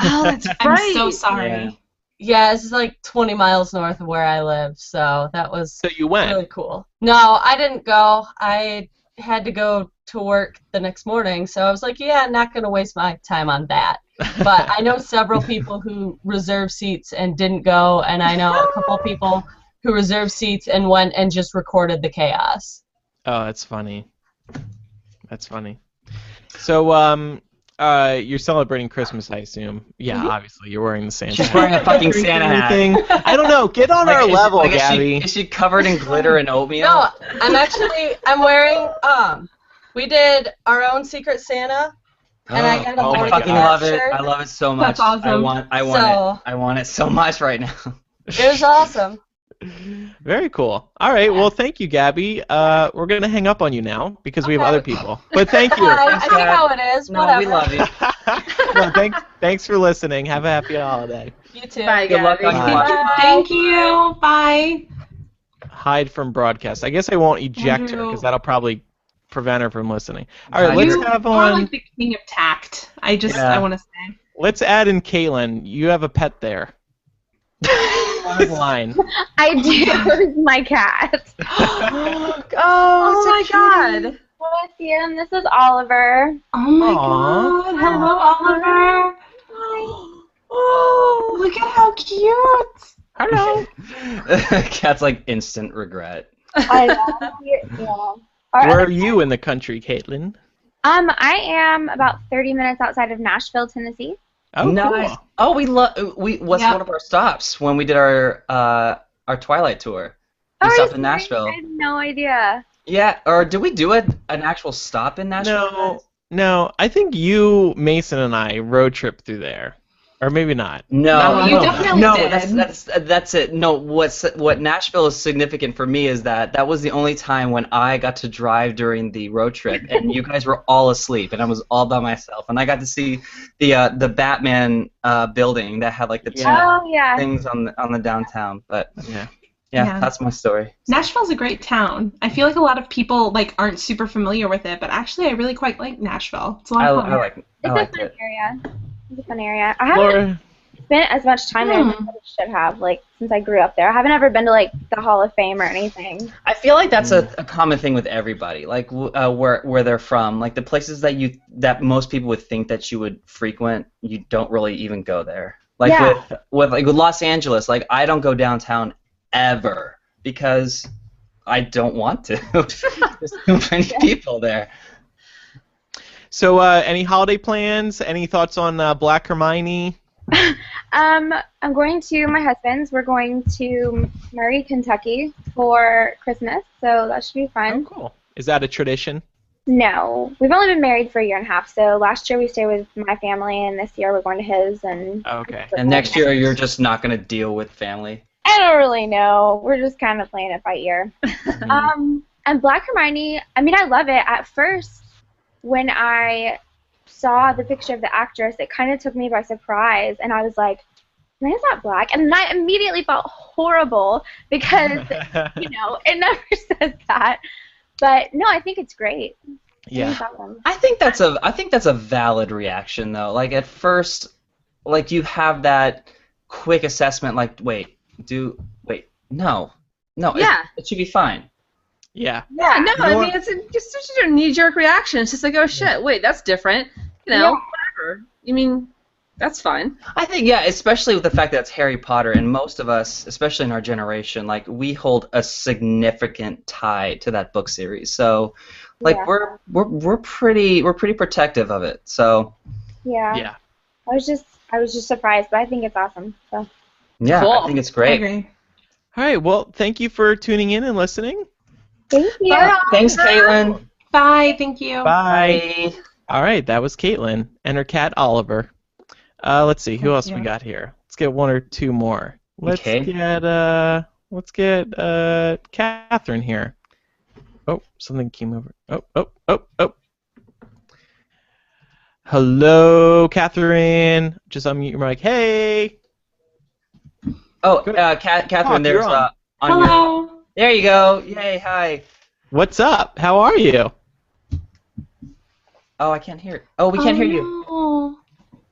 Oh, that's I'm so sorry. Yeah. yeah, it's like 20 miles north of where I live, so that was So you went. really cool. No, I didn't go. I had to go to work the next morning, so I was like, yeah, I'm not going to waste my time on that. But I know several people who reserved seats and didn't go, and I know a couple people who reserved seats and went and just recorded the chaos. Oh, that's funny. That's funny. So, you're celebrating Christmas, I assume. Yeah, obviously. You're wearing the Santa She's hat. wearing a fucking Santa hat. Anything? I don't know. Get on our Like, level, is Gabby. she covered in glitter and oatmeal? No, I'm wearing, we did our own Secret Santa, and I got a Oh I my fucking God. love it. I love it so much. That's awesome. I want it so much right now. It was awesome. Very cool. All right. Well, thank you, Gabby. We're going to hang up on you now because we have Okay. other people. But thank you. I see how it is. No, Whatever. we love you. No, thanks for listening. Have a happy holiday. You too. Bye, Good luck Gabby. on Bye. your watch. Thank you. Bye. Hide from broadcast. I guess I won't eject her Andrew. because that'll probably prevent her from listening. All right, You let's You have are on. like the king of tact. I Yeah. want to say. Let's add in Caitlin. You have a pet there. On line. I do. My cat. Oh my god. Hello, Ian. This is Oliver. Oh my Aw. God! Hello, Oliver. Oh, look at how cute. Hello. Cat's like instant regret. I know. Yeah. Where are you in the country, Caitlin? I am about 30 minutes outside of Nashville, Tennessee. Oh, Nice. cool. Oh, what's Yep. one of our stops when we did our Twilight tour? We Oh, stopped are in you serious? Nashville. I had no idea. Yeah, or did we do an actual stop in Nashville? No. I think you, Mason, and I road trip through there, or maybe not. No, you definitely no, did. that's it. No, what Nashville is significant for me is that was the only time when I got to drive during the road trip, and you guys were all asleep, and I was all by myself, and I got to see the Batman building that had like the two Yeah. Oh, yeah. things on the downtown. But Yeah. Yeah. that's my story. Nashville's a great town. I feel like a lot of people aren't super familiar with it, but actually I really quite like Nashville. It's a lot I of fun. like It's a liked fun it. area. It's a fun area. I haven't Laura, spent as much time there as I should have, like, since I grew up there. I haven't ever been to, like, the Hall of Fame or anything. I feel like that's a common thing with everybody, like where they're from. Like the places that most people would think that you would frequent, you don't really even go there. Like with Los Angeles, like I don't go downtown ever because I don't want to. There's too many people there. So, any holiday plans? Any thoughts on Black Hermione? I'm going to my husband's. We're going to Murray, Kentucky for Christmas, so that should be fun. Oh, cool. Is that a tradition? No. We've only been married for a year and a half, so last year we stayed with my family, and this year we're going to his. And okay. And next year you're just not going to deal with family? I don't really know. We're just kind of playing it by ear. And Black Hermione, I mean, I love it. At first, when I saw the picture of the actress, it kind of took me by surprise, and I was like, Hermione's not black. And then I immediately felt horrible because, you know, it never says that. But no, I think it's great. Yeah. I think that's a valid reaction though. Like at first, like you have that quick assessment, like no, it should be fine. Yeah. Yeah, no, I mean, it's just a knee-jerk reaction. It's just like, oh, shit, wait, that's different. You know, whatever. I mean, that's fine. I think, yeah, especially with the fact that it's Harry Potter, and most of us, especially in our generation, like, we hold a significant tie to that book series. So, like, we're pretty protective of it. So. Yeah. I was just surprised, but I think it's awesome. So. Yeah, cool. I think it's great. I agree. All right. Well, thank you for tuning in and listening. Thank you. Bye. Thanks, Caitlin. Bye. Thank you. Bye. All right, that was Caitlin and her cat Oliver. Let's see, who else we got here? Let's get one or two more. Let's get Catherine here. Oh, something came over. Oh. Hello, Catherine. Just unmute your mic. Hey. Oh, Catherine, there's on Hello. your. There you go. Yay, hi. What's up? How are you? Oh, I can't hear. Oh, we can't hear you. No.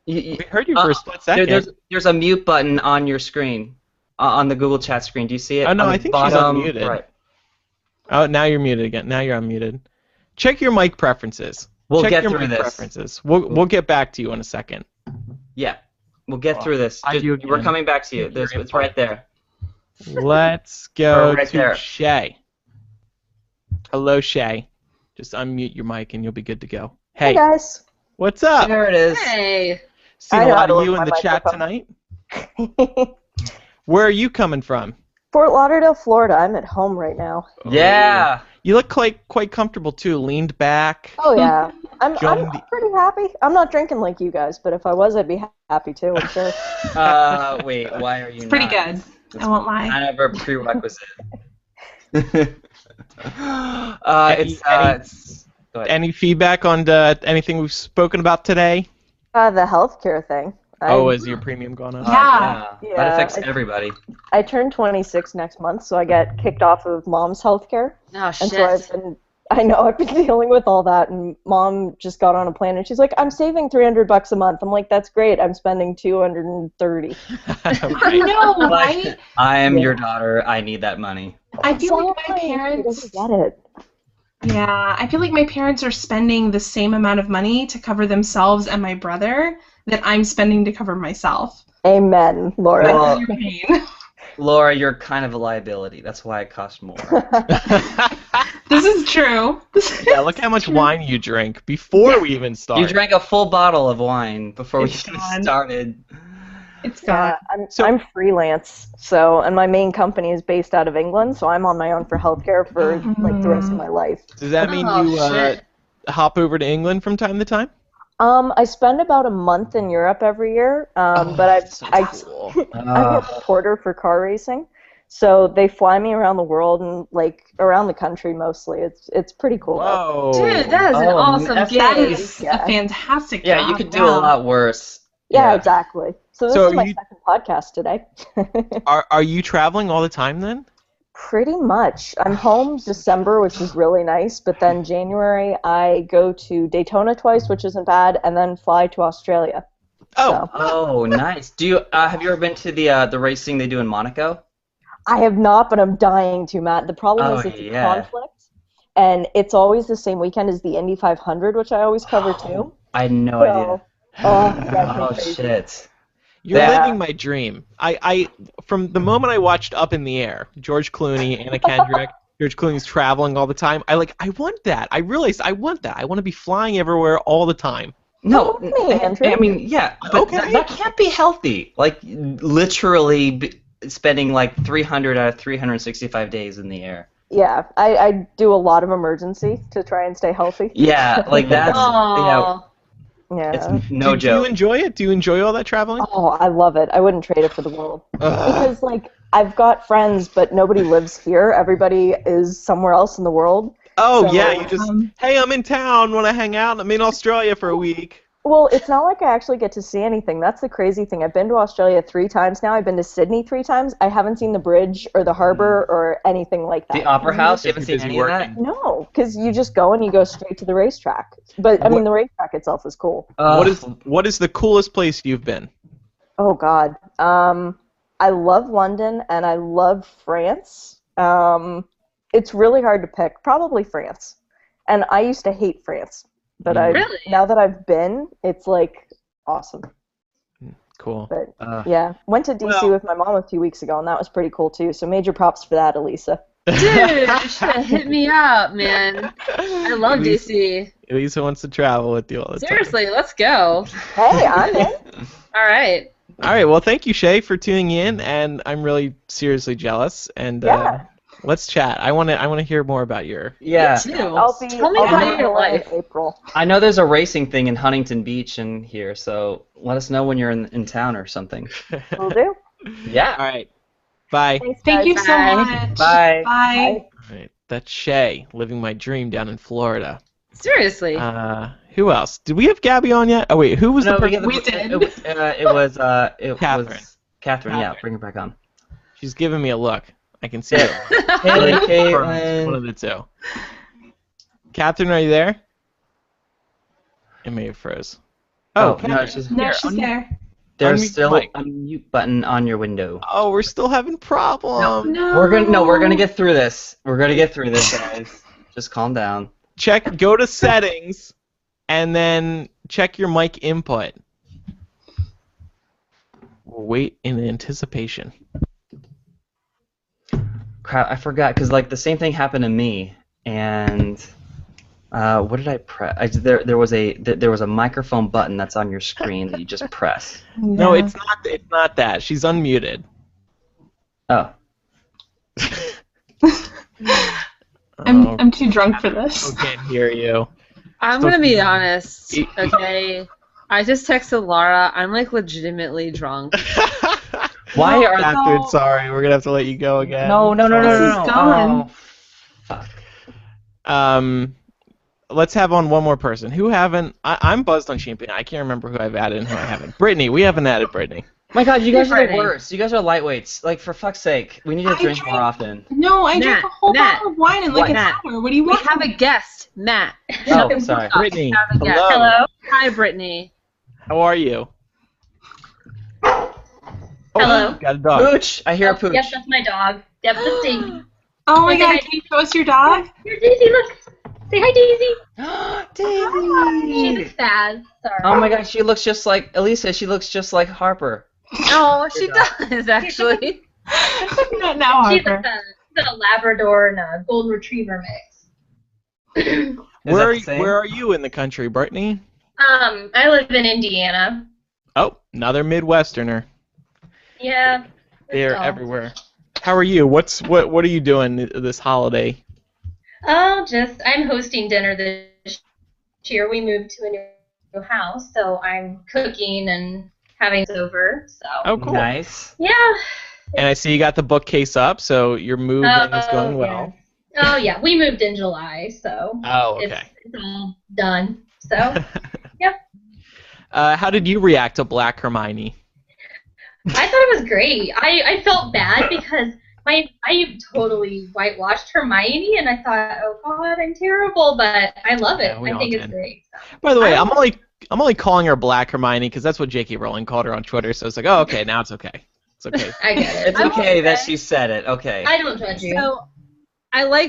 We heard you for a split second. There's a mute button on your screen, on the Google Chat screen. Do you see it? Oh no, I think she's unmuted. Right. Oh, now you're muted again. Now you're unmuted. Check your mic preferences. We'll Check get your through mic this. Preferences. We'll get back to you in a second. Yeah, we'll get through this. We're coming back to you. It's right there. Let's go right to there. Shay. Hello, Shay. Just unmute your mic and you'll be good to go. Hey guys. What's up? There it is. Hey. Seen a lot of you in the chat tonight. Where are you coming from? Fort Lauderdale, Florida. I'm at home right now. Yeah. You look quite comfortable too. Leaned back. Oh yeah. I'm pretty happy. I'm not drinking like you guys, but if I was, I'd be happy too. I'm sure. Wait. Why are you? It's pretty good. I won't lie. Kind of a prerequisite. Any feedback on anything we've spoken about today? The healthcare thing. Has your premium gone up? Yeah. That affects everybody. I turn 26 next month, so I get kicked off of mom's healthcare. Oh, shit. And so I've been dealing with all that, and mom just got on a plan, and she's like, I'm saving $300 a month. I'm like, that's great. I'm spending $230. No, right? I am your daughter. I need that money. I feel like my parents. Get it. Yeah, I feel like my parents are spending the same amount of money to cover themselves and my brother that I'm spending to cover myself. Amen, Laura. Well, Your pain. Laura, you're kind of a liability. That's why it costs more. This is true. Yeah, look how much wine you drink before we even start. You drank a full bottle of wine before we even started. It's gone. I'm freelance, and my main company is based out of England, so I'm on my own for healthcare for like the rest of my life. Does that mean you hop over to England from time to time? I spend about a month in Europe every year, but I'm a reporter for car racing, so they fly me around the world and like around the country mostly. It's pretty cool. Whoa. Dude, that is an awesome gig. That is a fantastic job. Yeah, you could do a lot worse. Yeah, exactly. So this is my second podcast today. Are you traveling all the time then? Pretty much. I'm home December, which is really nice, but then January I go to Daytona twice, which isn't bad, and then fly to Australia. Oh. Oh, nice. Do you have you ever been to the racing they do in Monaco? I have not, but I'm dying to, Matt. The problem is it's a conflict, and it's always the same weekend as the Indy 500, which I always cover too. I had no idea. Oh shit. You're living my dream. I from the moment I watched Up in the Air, George Clooney, Anna Kendrick, George Clooney's traveling all the time. I want that. I realized I want that. I want to be flying everywhere all the time. No, I mean, yeah, but that can't be healthy. Like, literally spending like 300 out of 365 days in the air. Yeah, I do a lot of emergency to try and stay healthy. Yeah, like that's Yeah. It's no do joke. you enjoy it? Do you enjoy all that traveling? Oh, I love it. I wouldn't trade it for the world. Because, like, I've got friends, but nobody lives here. Everybody is somewhere else in the world. Oh, so, yeah, you just, hey, I'm in town, want to hang out? I'm in Australia for a week. Well, it's not like I actually get to see anything. That's the crazy thing. I've been to Australia 3 times now. I've been to Sydney 3 times. I haven't seen the bridge or the harbor or anything like that. The Opera House? You haven't seen any of that? No, because you just go and you go straight to the racetrack. But, I mean, the racetrack itself is cool. What is the coolest place you've been? Oh, God. I love London and I love France. It's really hard to pick. Probably France. And I used to hate France. But now that I've been, it's like awesome. Cool. But yeah, went to DC with my mom a few weeks ago, and that was pretty cool too. So major props for that, Elisa. Dude, you should have hit me up, man. I love DC. Elisa wants to travel with you all the time. Seriously, let's go. Hey, I'm in. All right. All right. Well, thank you, Shay, for tuning in, and I'm really seriously jealous. And let's chat. I want to hear more about your. Yeah. Tell me about your life. April. I know there's a racing thing in Huntington Beach in here, so let us know when you're in town or something. Will do. Yeah. All right. Bye. Thanks, Thank you so Bye. much. Bye. Bye. All right. That's Shay, living my dream down in Florida. Seriously. Who else? Did we have Gabby on yet? Oh wait, who was the person? We did. It was Catherine. Catherine. Yeah, bring her back on. She's giving me a look. I can see it. Haley, One Caitlin. of the two. Catherine, are you there? It may have froze. Oh, Catherine. no, she's No, she's there. There's Unmute still mic. a mute button on your window. Oh, we're still having problems. No. We're gonna get through this. We're gonna get through this, guys. Just calm down. Go to settings, and then check your mic input. We'll wait in anticipation. Crap, I forgot because like the same thing happened to me, and what did I press? There was a microphone button that's on your screen that you just press. No, it's not. It's not that. She's unmuted. Oh. I'm too drunk for this. I can't hear you. I'm going to be honest, okay? I just texted Laura. I'm, like, legitimately drunk. Why are Catherine, sorry, we're gonna have to let you go again. No. This is gone. Oh, fuck. Let's have on one more person. Who haven't? I'm buzzed on Champion. I can't remember who I've added and who I haven't. Brittany, we haven't added Brittany. My God, you guys are the Brittany. worst. You guys are lightweights. Like, for fuck's sake, we need to drink more often. No, I drank a whole Matt, bottle of wine in like an Matt. hour. What do you We want? have a guest, Matt. Oh, sorry. Brittany, Have a guest. hello. Hello. Hi, Brittany. How are you? Oh, Hello. got a dog. Pooch! I hear a pooch. Yep, that's my dog. Yep, that's Daisy. Oh my Okay, God, I- can you show us your dog? Here, Daisy, look. Say hi, Daisy. She's Daisy! a spaz. Sorry. Oh my God, she looks just like Elisa. She looks just like Harper. Oh, she does, actually. Not now, She's Harper. a Labrador and a Golden Retriever mix. Is that the same? Where are you in the country, Brittany? I live in Indiana. Oh, another Midwesterner. Yeah. They're Oh. everywhere. How are you? What are you doing this holiday? Oh, I'm hosting dinner this year. We moved to a new house, so I'm cooking and having over. So. Oh, cool. Nice. Yeah. And I see you got the bookcase up, so your moving is going well. Oh yeah, we moved in July, so Oh, okay. it's all done. So, yep. How did you react to Black Hermione? I thought it was great. I felt bad because I totally whitewashed Hermione, and I thought, oh God, I'm terrible, but I love it. Yeah, we I all think it's did. great. So. By the way, I'm only only calling her Black Hermione because that's what J.K. Rowling called her on Twitter. So it's like, oh, okay, now it's okay. It's okay. I get it. It's okay that she said it. Okay. I don't judge you. So,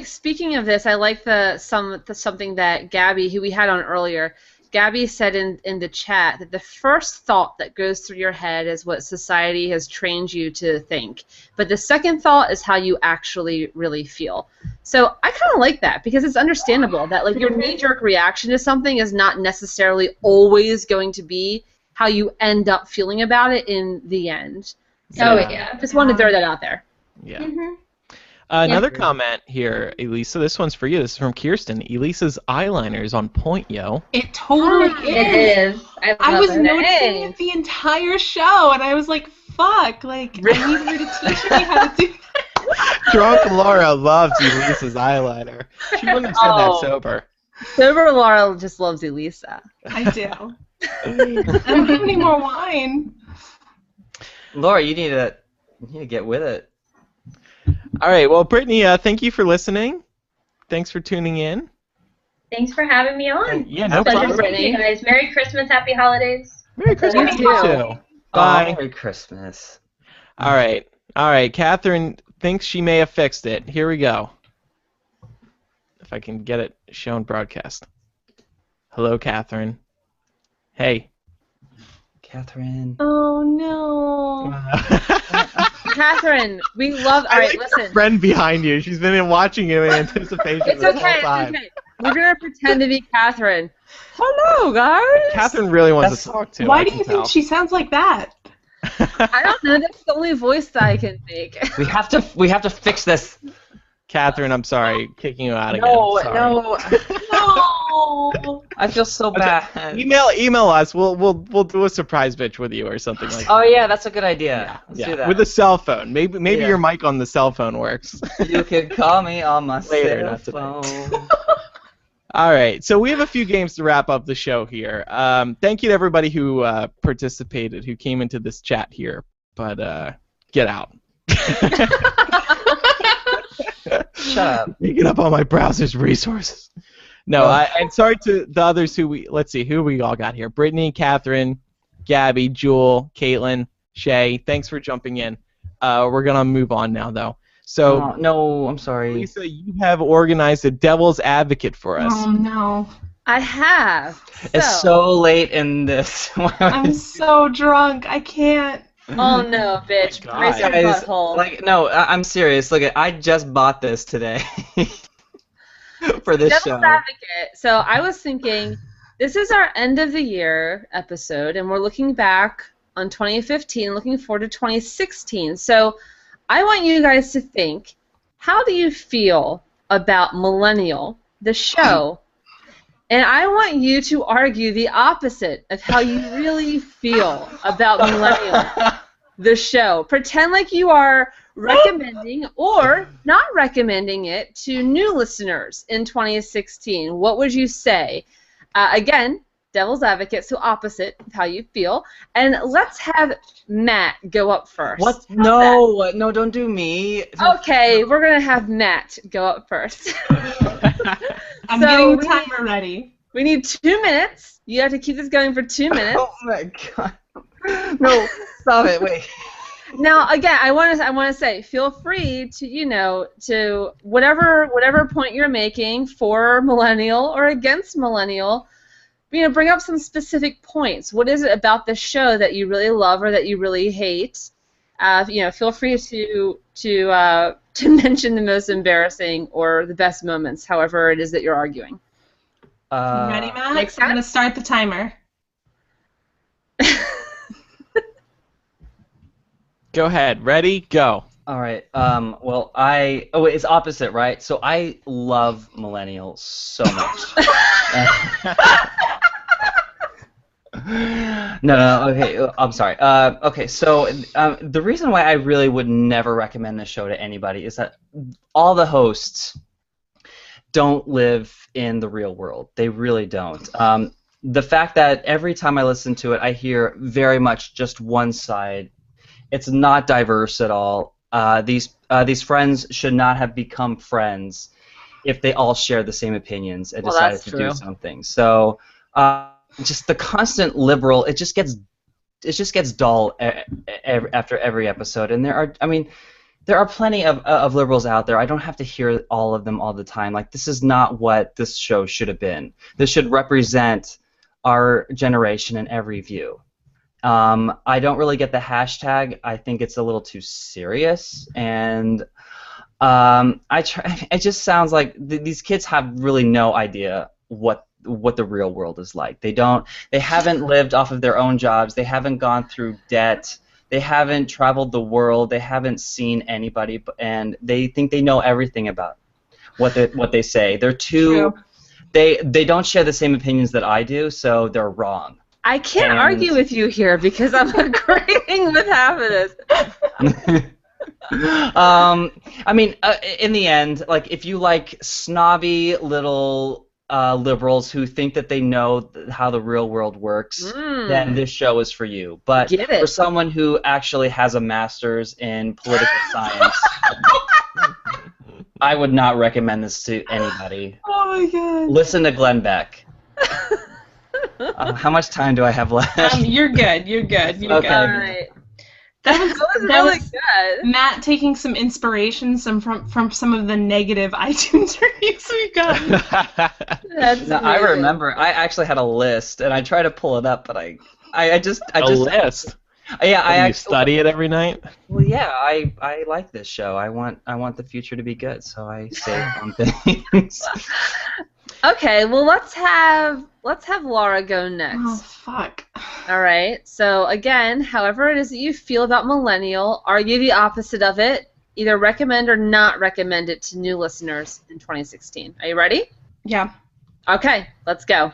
speaking of this, I like something that Gabby, who we had on earlier, Gabby said in the chat that the first thought that goes through your head is what society has trained you to think. But the second thought is how you actually really feel. So I kind of like that because it's understandable that like your knee-jerk reaction to something is not necessarily always going to be how you end up feeling about it in the end. So yeah. Just wanted to throw that out there. Yeah. Mm-hmm. Another comment here, Elisa. This one's for you. This is from Kirsten. Elisa's eyeliner is on point, yo. It totally is. It is. I was it. noticing it the entire show, and I was like, fuck, like, I need her to teach me how to do that. Drunk Laura loves Elisa's eyeliner. She wouldn't have said that sober. Sober Laura just loves Elisa. I do. I don't have any more wine. Laura, you need to get with it. All right. Well, Brittany, thank you for listening. Thanks for tuning in. Thanks for having me on. Yeah, no Pleasure problem. seeing you guys. Merry Christmas, Happy Holidays. Merry Christmas to you too. Bye. Merry Christmas. All right. Catherine thinks she may have fixed it. Here we go. If I can get it shown broadcast. Hello, Catherine. Hey. Catherine. Oh, no. Catherine, we love. All right, listen. Your friend behind you. She's been watching you in anticipation It's this okay. whole time. It's okay. We're gonna pretend to be Catherine. Hello, guys. Catherine really wants to talk to. Why do you think she sounds like that? I don't know. That's the only voice that I can make. We have to fix this. Catherine, I'm sorry, kicking you out again. Sorry. No. No. I feel so bad. Email us. We'll do a surprise bitch with you or something like that. Oh yeah, that's a good idea. Let's do that. With a cell phone. Maybe your mic on the cell phone works. You can call me on my Later, cell phone. All right, so we have a few games to wrap up the show here. Thank you to everybody who participated, who came into this chat here, but get out. Shut up. Taking up all my browser's resources. No, and sorry to the others who we all got here. Brittany, Catherine, Gabby, Jewel, Caitlin, Shay, thanks for jumping in. We're going to move on now, though. So, no, I'm sorry. Lisa, you have organized a devil's advocate for us. Oh, no. I have. It's so late in this. I'm so drunk. I can't. Oh no, bitch! Brace your Guys, butthole. no, I'm serious. Look, I just bought this today for this show. Devil's advocate. So I was thinking, this is our end of the year episode, and we're looking back on 2015, looking forward to 2016. So I want you guys to think, how do you feel about Millennial, the show? And I want you to argue the opposite of how you really feel about Millennial, the show. Pretend like you are recommending or not recommending it to new listeners in 2016. What would you say? Again, devil's advocate, so opposite of how you feel. And let's have Matt go up first. What? No, don't do me. Okay, we're going to have Matt go up first. I'm getting the timer ready. We need 2 minutes. You have to keep this going for 2 minutes. Oh my god. No, stop it. Wait. Now, again, I want to say, feel free to, to whatever point you're making for Millennial or against Millennial, bring up some specific points. What is it about the show that you really love or that you really hate? Feel free to mention the most embarrassing or the best moments, however it is that you're arguing. Ready, Matt? I'm going to start the timer. Go ahead. Ready? Go. All right. It's opposite, right? So I love Millennial so much. No, okay, I'm sorry. Okay, so the reason why I really would never recommend this show to anybody is that all the hosts don't live in the real world. They really don't. The fact that every time I listen to it, I hear very much just one side. It's not diverse at all. These friends should not have become friends if they all share the same opinions and decided to do something. So just the constant liberal. It just gets dull after every episode. And there are plenty of liberals out there. I don't have to hear all of them all the time. Like, this is not what this show should have been. This should represent our generation in every view. I don't really get the hashtag. I think it's a little too serious, and it just sounds like these kids have really no idea what the real world is like. They haven't lived off of their own jobs. They haven't gone through debt. They haven't traveled the world. They haven't seen anybody, and they think they know everything about what they say. They're too. True. They don't share the same opinions that I do, so they're wrong. I can't argue with you here because I'm agreeing with half of this. In the end, like, if you like snobby little liberals who think that they know how the real world works, then this show is for you. But for someone who actually has a master's in political science, I would not recommend this to anybody. Oh my god. Listen to Glenn Beck. How much time do I have left? You're good. You're good. You're Okay. good. All right. That was really good. Matt taking some inspiration from some of the negative iTunes reviews we've gotten. I remember. I actually had a list, and I tried to pull it up, but I just list. Yeah, You study it every night. Well, yeah, I like this show. I want the future to be good, so I save on things. Okay, well let's have Laura go next. Oh fuck. All right. So again, however it is that you feel about Millennial, argue the opposite of it. Either recommend or not recommend it to new listeners in 2016. Are you ready? Yeah. Okay, let's go.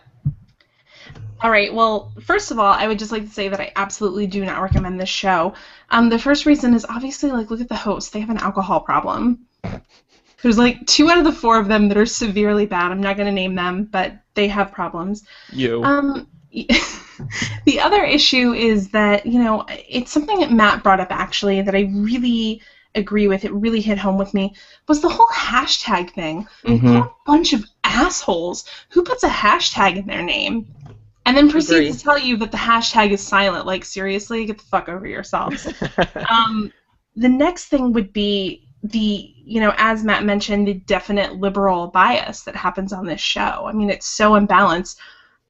All right. Well, first of all, I would just like to say that I absolutely do not recommend this show. The first reason is obviously, like, look at the host. They have an alcohol problem. There's like 2 out of the 4 of them that are severely bad. I'm not going to name them, but they have problems. You. The other issue is that, it's something that Matt brought up, actually, that I really agree with. It really hit home with me, was the whole hashtag thing. Mm-hmm. What a bunch of assholes. Who puts a hashtag in their name? And then proceeds to tell you that the hashtag is silent. Like, seriously? Get the fuck over yourselves. The next thing would be as Matt mentioned, the definite liberal bias that happens on this show. I mean, it's so imbalanced.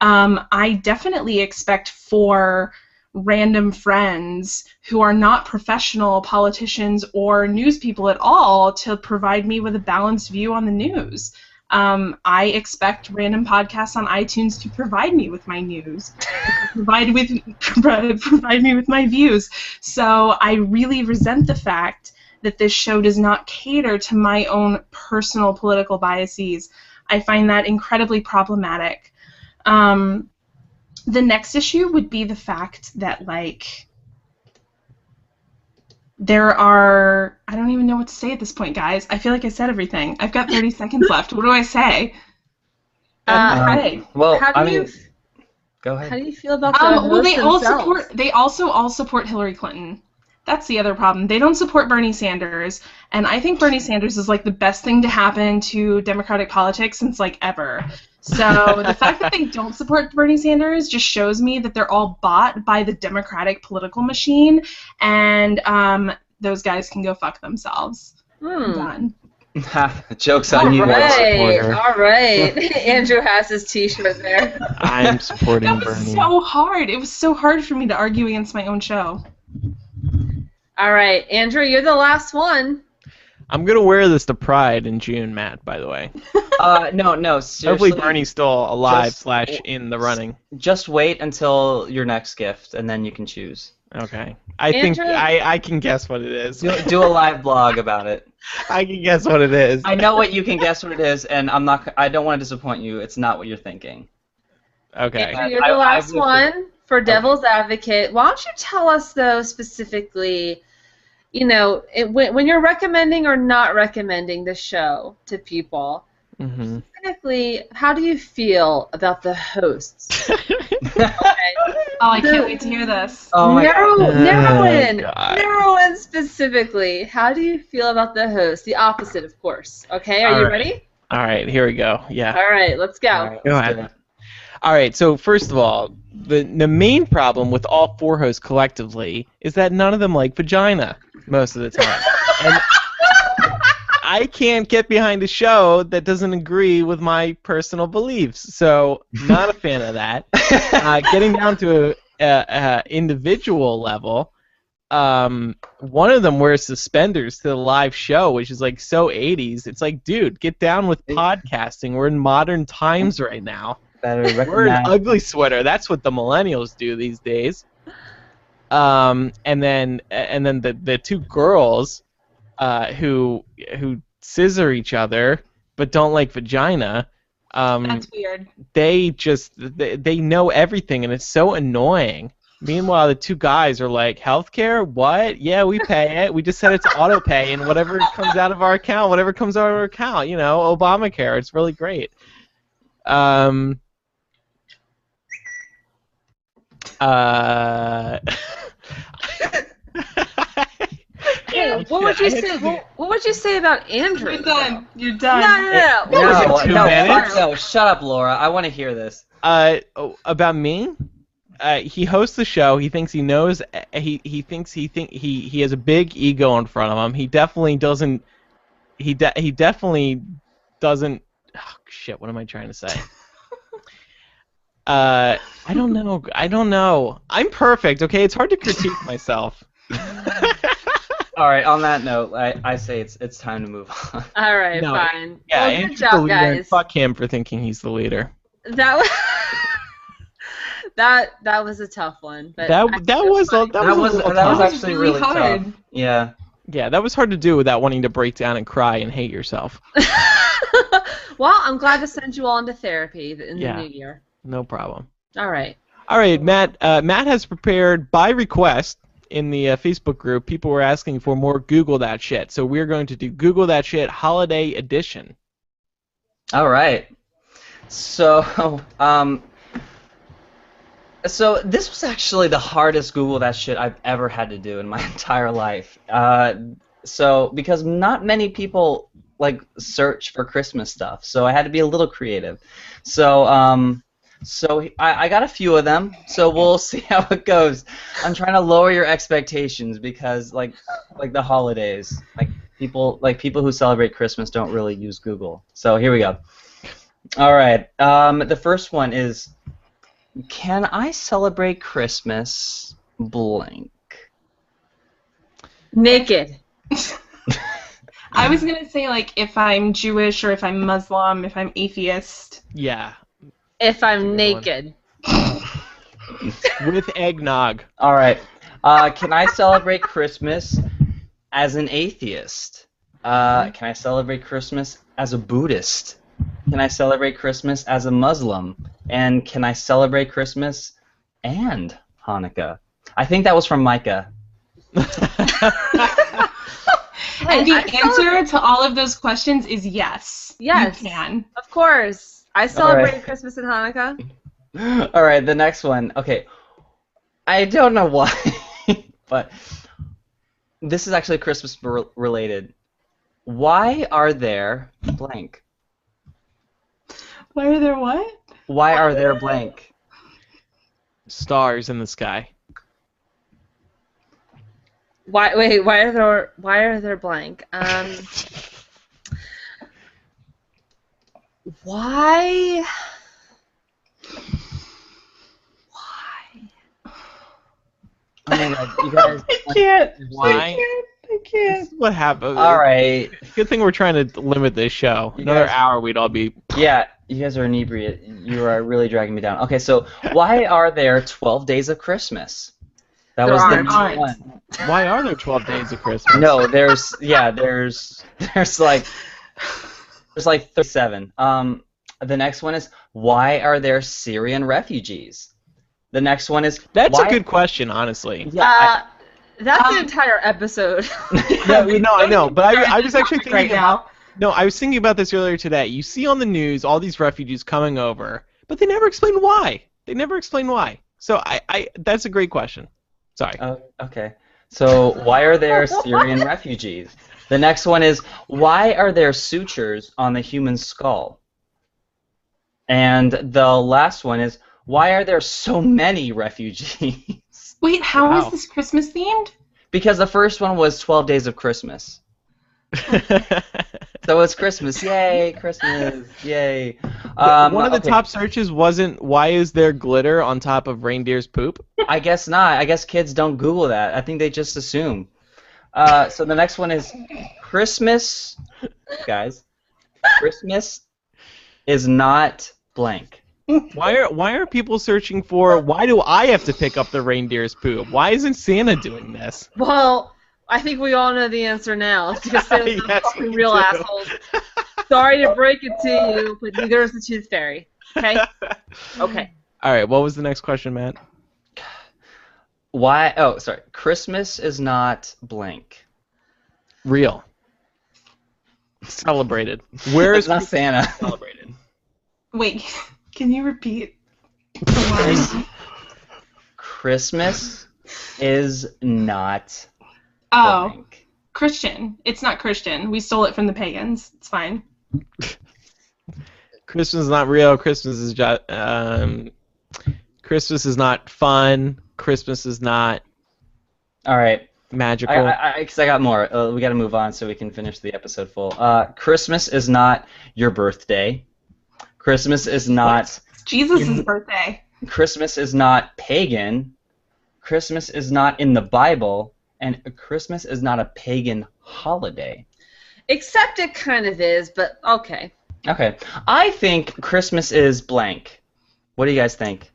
I definitely expect 4 random friends who are not professional politicians or news people at all to provide me with a balanced view on the news. I expect random podcasts on iTunes to provide me with my news, provide me with my views. So I really resent the fact that this show does not cater to my own personal political biases. I find that incredibly problematic. The next issue would be the fact that, like, there are... I don't even know what to say at this point, guys. I feel like I said everything. I've got 30 seconds left. What do I say? Well, Go ahead. How do you feel about the hosts they also all support Hillary Clinton. That's the other problem. They don't support Bernie Sanders, and I think Bernie Sanders is like the best thing to happen to Democratic politics since like ever. So the fact that they don't support Bernie Sanders just shows me that they're all bought by the Democratic political machine, and those guys can go fuck themselves. I'm done. Joke's on you. All right. Andrew has his T-shirt there. I'm supporting Bernie. That was so hard. It was so hard for me to argue against my own show. All right, Andrew, you're the last one. I'm gonna wear this to Pride in June, Matt. By the way. No. Seriously. Hopefully Bernie's still alive / in the running. Just wait until your next gift, and then you can choose. Okay. I think I can guess what it is. Do a live blog about it. I can guess what it is. I know what you can guess what it is, and I don't want to disappoint you. It's not what you're thinking. Okay. Andrew, you're the last one for Devil's Advocate. Why don't you tell us, though, specifically, when you're recommending or not recommending the show to people, specifically, how do you feel about the hosts? Okay. Oh, I can't wait to hear this. Narrow in specifically. How do you feel about the host? The opposite, of course. Okay, are you ready? All right, here we go. Yeah. All right, let's go. All right, go ahead. All right, so first of all, the main problem with all 4 hosts collectively is that none of them like vagina most of the time. And I can't get behind a show that doesn't agree with my personal beliefs, so not a fan of that. Getting down to a individual level, one of them wears suspenders to the live show, which is like so 80s. It's like, dude, get down with podcasting. We're in modern times right now. We're an ugly sweater. That's what the millennials do these days. And then the 2 girls who scissor each other but don't like vagina. That's weird. They know everything, and it's so annoying. Meanwhile, the 2 guys are like, healthcare? What? Yeah, we pay it. We just set it to auto pay, and whatever comes out of our account, you know, Obamacare. It's really great. What would you say? What would you say about Andrew? You're done. You're done. No, shut up, Laura. I want to hear this. About me? He hosts the show. He thinks he knows. He has a big ego in front of him. He definitely doesn't. He definitely doesn't. Oh, shit! What am I trying to say? I don't know. I'm perfect. Okay, it's hard to critique myself. All right. On that note, I say it's time to move on. All right, fine. Yeah, well, good job, guys. Fuck him for thinking he's the leader. That was that was a tough one. But that was actually really hard. Tough. Yeah. Yeah, that was hard to do without wanting to break down and cry and hate yourself. Well, I'm glad to send you all into therapy in the new year. No problem. All right. All right, Matt. Matt has prepared by request in the Facebook group. People were asking for more Google That Shit, so we're going to do Google That Shit Holiday Edition. All right. So, so this was actually the hardest Google That Shit I've ever had to do in my entire life. So because not many people like search for Christmas stuff, so I had to be a little creative. So I got a few of them, so we'll see how it goes. I'm trying to lower your expectations because like the holidays, people who celebrate Christmas don't really use Google. So here we go. All right. The first one is, can I celebrate Christmas blank? Naked. I was gonna say like if I'm Jewish or if I'm Muslim, if I'm atheist. Yeah. If I'm naked. With eggnog. All right. Can I celebrate Christmas as an atheist? Can I celebrate Christmas as a Buddhist? Can I celebrate Christmas as a Muslim? And can I celebrate Christmas and Hanukkah? I think that was from Micah. And the answer to all of those questions is yes. Yes. You can. Of course. I celebrate Christmas and Hanukkah. All right, the next one. Okay. I don't know why, but this is actually Christmas related. Why are there blank? Why are there what? Why are there blank? Stars in the sky. Why are there blank? Why? Oh my God, you guys. I can't. Why? I can't. This is what happened. All right. Good thing we're trying to limit this show. Another hour, we'd all be. Yeah, you guys are inebriated. You are really dragging me down. Okay, so why are there 12 days of Christmas? That was the next one. Why are there 12 days of Christmas? No, there's like 37. The next one is, why are there Syrian refugees? The next one is, that's a good question, honestly. Yeah, that's an entire episode. Yeah, no, I know, but I was actually thinking right now. No, I was thinking about this earlier today. You see on the news all these refugees coming over, but they never explain why. So that's a great question. Sorry. Okay. So why are there Syrian refugees? The next one is, why are there sutures on the human skull? And the last one is, why are there so many refugees? Wait, how Wow. is this Christmas themed? Because the first one was 12 Days of Christmas. So it's Christmas. Yay, Christmas. Yay. One of the okay. top searches wasn't why is there glitter on top of reindeer's poop? I guess not. I guess kids don't Google that. I think they just assume. So the next one is Christmas. Guys, Christmas is not blank. Why are people searching for why do I have to pick up the reindeer's poop? Why isn't Santa doing this? Well, I think we all know the answer now. It's because they're the Yes, fucking we real do. assholes. Sorry to break it to you, but neither is the Tooth Fairy. Okay? Okay. All right, what was the next question, Matt? Why? Oh, sorry. Christmas is not blank. Real. Celebrated. Where It's is not Santa. celebrated? Wait, can you repeat the line? Christmas is not Oh, blank. Christian. It's not Christian. We stole it from the pagans. It's fine. Christmas is not real. Christmas is just, Christmas is not fun. Christmas is not All right. magical. Because I got more. We got to move on so we can finish the episode full. Christmas is not your birthday. Christmas is not. Jesus' birthday. Christmas is not pagan. Christmas is not in the Bible. And Christmas is not a pagan holiday. Except it kind of is, but okay. Okay. I think Christmas is blank. What do you guys think?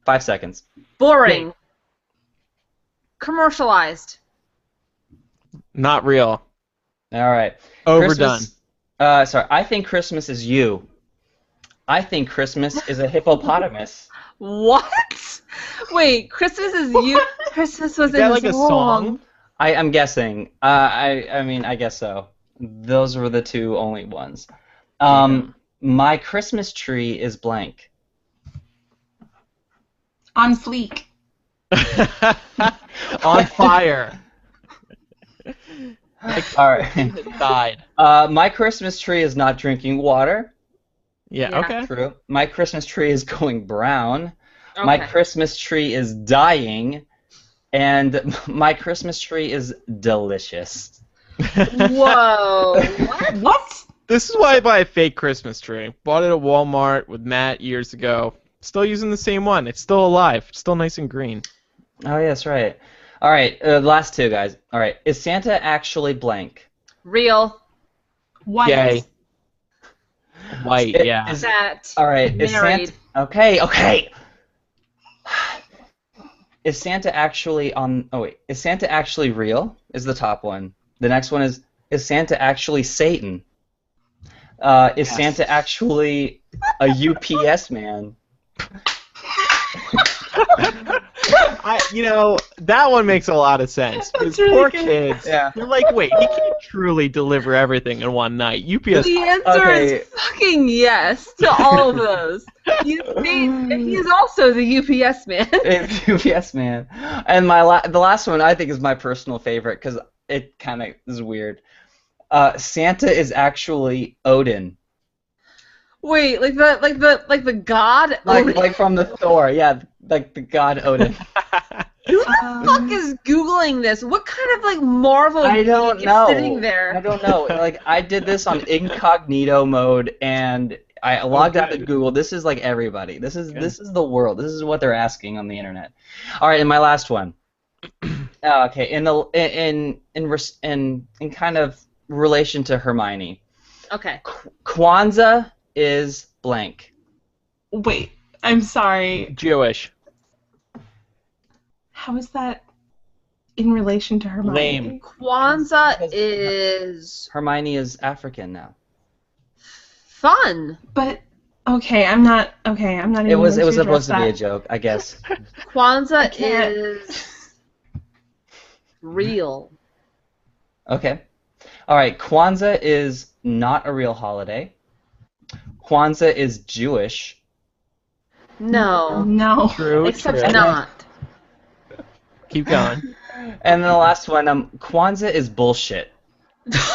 5 seconds. Boring. Commercialized. Not real. All right. Overdone. Sorry. I think Christmas is you. I think Christmas is a hippopotamus. What? Wait, Christmas is you. Christmas was Is that in like a song? I'm guessing. I mean, I guess so. Those were the two only ones. My Christmas tree is blank. On fleek. On fire. All right. It died. My Christmas tree is not drinking water. Yeah, Yeah. okay. True. My Christmas tree is going brown. Okay. My Christmas tree is dying. And my Christmas tree is delicious. Whoa. What? What? This is why I buy a fake Christmas tree. Bought it at Walmart with Matt years ago. Still using the same one. It's still alive. Still nice and green. Oh, yeah, that's right. All right, last two, guys. All right, is Santa actually blank? Real. White. Yay. White, It- yeah. is- That. All right, is Married. Santa... Okay. Is Santa actually on... Oh, wait. Is Santa actually real? Is the top one. The next one is Santa actually Satan? Is Yes. Santa actually a UPS man? That one makes a lot of sense. Because That's really poor good. kids, Yeah. they're like, wait, he can't truly deliver everything in one night. UPS. The answer Okay. is fucking yes to all of those. He's also the UPS man. It's UPS man. And the last one I think is my personal favorite because it kind of is weird. Santa is actually Odin. Wait, like the god? Like from the Thor, yeah, like the god Odin. Who the fuck is Googling this? What kind of like Marvel I don't geek know. is sitting there? I don't know. Like I did this on incognito mode, and I logged out of good. Google. This is like everybody. This is the world. This is what they're asking on the internet. All right, and my last one. Okay, in kind of relation to Hermione, Okay. Kwanzaa is blank. Wait, I'm sorry. Jewish. How is that in relation to Hermione? Lame. Kwanzaa is Hermione is African now. fun. But okay, I'm not even It was going to supposed to be a address joke, I guess. Kwanzaa can't. is real. Okay. All right. Kwanzaa is not a real holiday. Kwanzaa is Jewish. that. No. No. True. Except true. not. Keep going. And then the last one, Kwanzaa is bullshit. Jesus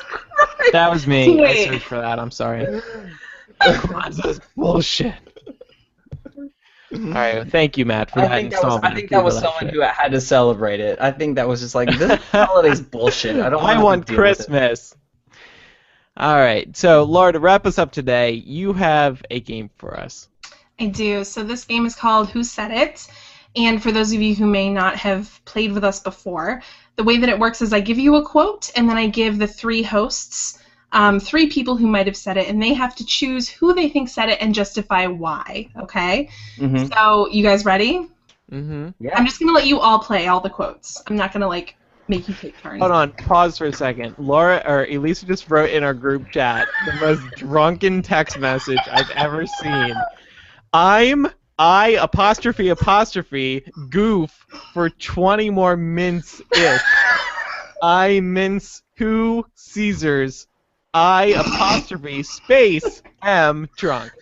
Christ. That was me. I Wait. searched for that. I'm sorry. Kwanzaa's bullshit. All right, well, thank you, Matt, for that installment. I think that was someone who had to celebrate it. I think that was just like, this holiday's bullshit. I want Christmas. All right, so Laura, to wrap us up today, you have a game for us. I do. So this game is called Who Said It? And for those of you who may not have played with us before, the way that it works is I give you a quote, and then I give the three hosts 3 people who might have said it, and they have to choose who they think said it and justify why, okay? Mm-hmm. So, you guys ready? Mm-hmm. Yeah. I'm just going to let you all play all the quotes. I'm not going to, make you take turns. Hold on, pause for a second. Elisa just wrote in our group chat the most drunken text message I've ever seen. I apostrophe goof for 20 more mints-ish. I mince who Caesars. I apostrophe space am drunk.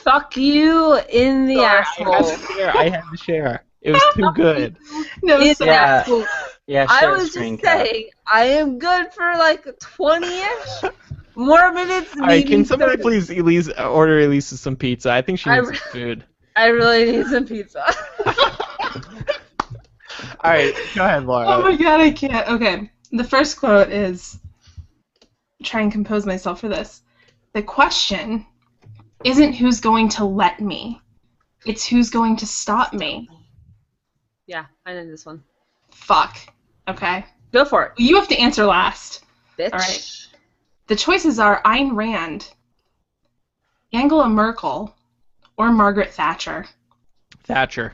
Fuck you in the asshole. I had to share. It was too good. No, yeah, I was just saying, I am good for 20-ish more minutes. All right, can somebody please order Elisa some pizza? I think she needs some food. I really need some pizza. All right, go ahead, Laura. Oh my god, I can't. Okay, the first quote is, try and compose myself for this. The question isn't who's going to let me. It's who's going to stop me. Yeah, I know this one. Fuck. Okay. Go for it. You have to answer last. Bitch. All right. The choices are Ayn Rand, Angela Merkel, or Margaret Thatcher. Thatcher.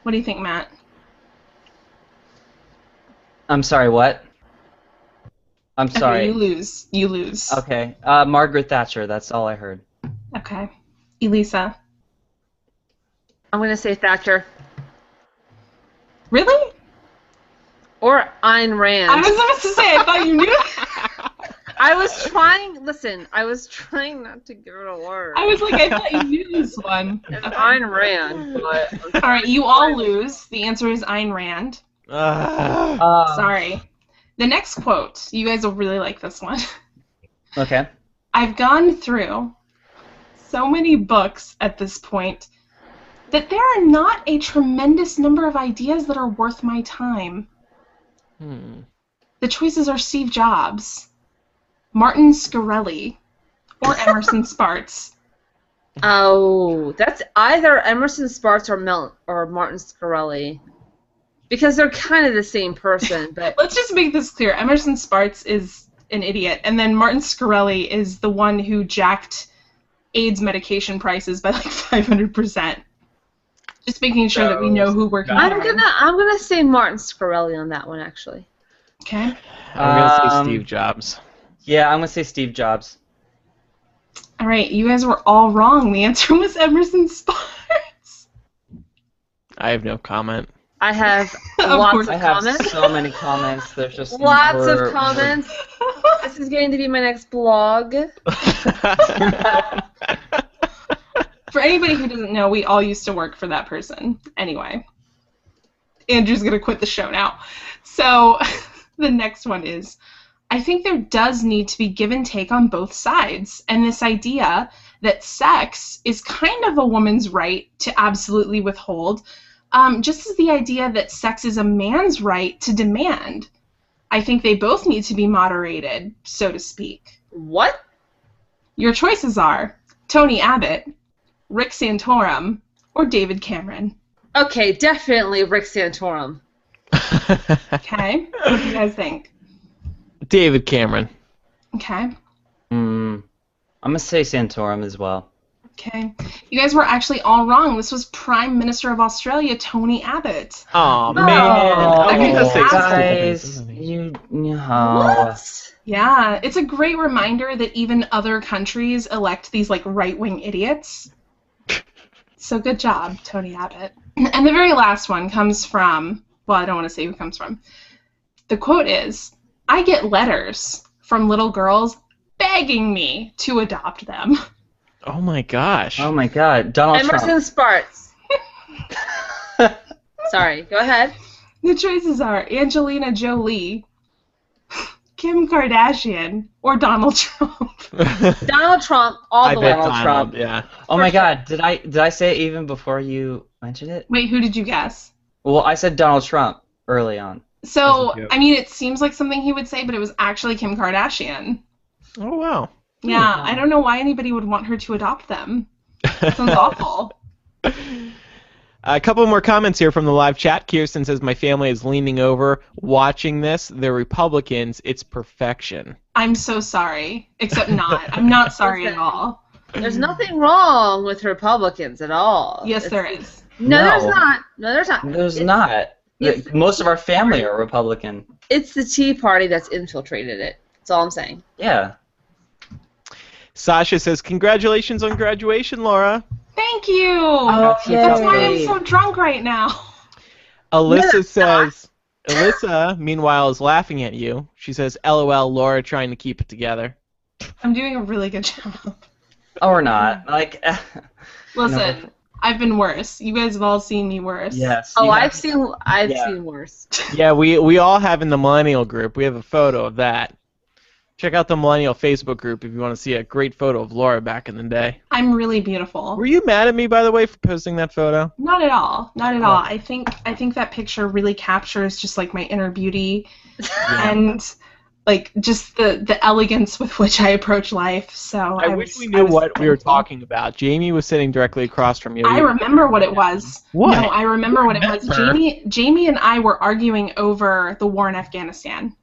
What do you think, Matt? I'm sorry, what? I'm sorry. Okay, you lose. Okay. Margaret Thatcher, that's all I heard. Okay. Elisa. I'm going to say Thatcher. Really? Or Ayn Rand. I was supposed to say, I thought you knew. I was trying not to give it a word. I was like, I thought you knew this one. It's Ayn Rand. But all right, you all lose. The answer is Ayn Rand. Sorry. The next quote, you guys will really like this one. Okay. I've gone through so many books at this point that there are not a tremendous number of ideas that are worth my time. The choices are Steve Jobs, Martin Shkreli, or Emerson Sparks. Oh, that's either Emerson Sparks or Martin Shkreli. Because they're kind of the same person, but let's just make this clear. Emerson Sparks is an idiot, and then Martin Shkreli is the one who jacked AIDS medication prices by 500%. Just making sure that we know who we're comparing. I'm gonna say Martin Shkreli on that one, actually. Okay. I'm gonna say Steve Jobs. Yeah, I'm gonna say Steve Jobs. All right, you guys were all wrong. The answer was Emerson Sparks. I have no comment. I have lots of comments. I have so many comments. There's just lots of comments. This is going to be my next blog. For anybody who doesn't know, we all used to work for that person. Anyway, Andrew's going to quit the show now. So the next one is, I think there does need to be give and take on both sides. And this idea that sex is kind of a woman's right to absolutely withhold, just as the idea that sex is a man's right to demand. I think they both need to be moderated, so to speak. What? Your choices are Tony Abbott, Rick Santorum, or David Cameron. Okay, definitely Rick Santorum. Okay, what do you guys think? David Cameron. Okay. I'm going to say Santorum as well. Okay. You guys were actually all wrong. This was Prime Minister of Australia, Tony Abbott. Oh, man. Guys, you know. What? Yeah, it's a great reminder that even other countries elect these right-wing idiots. So good job, Tony Abbott. And the very last one comes from, well, I don't want to say who it comes from. The quote is, I get letters from little girls begging me to adopt them. Oh my gosh. Oh my god. Donald Trump. Emerson Sparks. Sorry, go ahead. The choices are Angelina Jolie, Kim Kardashian or Donald Trump? Donald Trump, all the way. Donald Trump, yeah. Oh my God, did I say it even before you mentioned it? Wait, who did you guess? Well, I said Donald Trump early on. So, I mean, it seems like something he would say, but it was actually Kim Kardashian. Oh, wow. Yeah, I don't know why anybody would want her to adopt them. That sounds awful. A couple more comments here from the live chat. Kirsten says, my family is leaning over, watching this. They're Republicans. It's perfection. I'm so sorry. Except not. I'm not sorry at all. There's nothing wrong with Republicans at all. Yes, there is. No, there's not. No, there's not. There's not. Most of our family are Republican. It's the Tea Party that's infiltrated it. That's all I'm saying. Yeah. Sasha says, congratulations on graduation, Laura. Thank you. Oh, That's why I'm so drunk right now. Alyssa says, Alyssa, meanwhile, is laughing at you. She says, LOL, Laura trying to keep it together. I'm doing a really good job. Or not. Like, Listen, I've been worse. You guys have all seen me worse. yes. Oh, I've seen worse. Yeah, we all have in the Millennial group. We have a photo of that. Check out the Millennial Facebook group if you want to see a great photo of Laura back in the day. I'm really beautiful. Were you mad at me, by the way, for posting that photo? Not at all. Not at all. I think that picture really captures just like my inner beauty and like just the elegance with which I approach life. So I wish we knew what we were talking about. Jamie was sitting directly across from you. I remember what it was. What? No, I remember what it was. Jamie and I were arguing over the war in Afghanistan.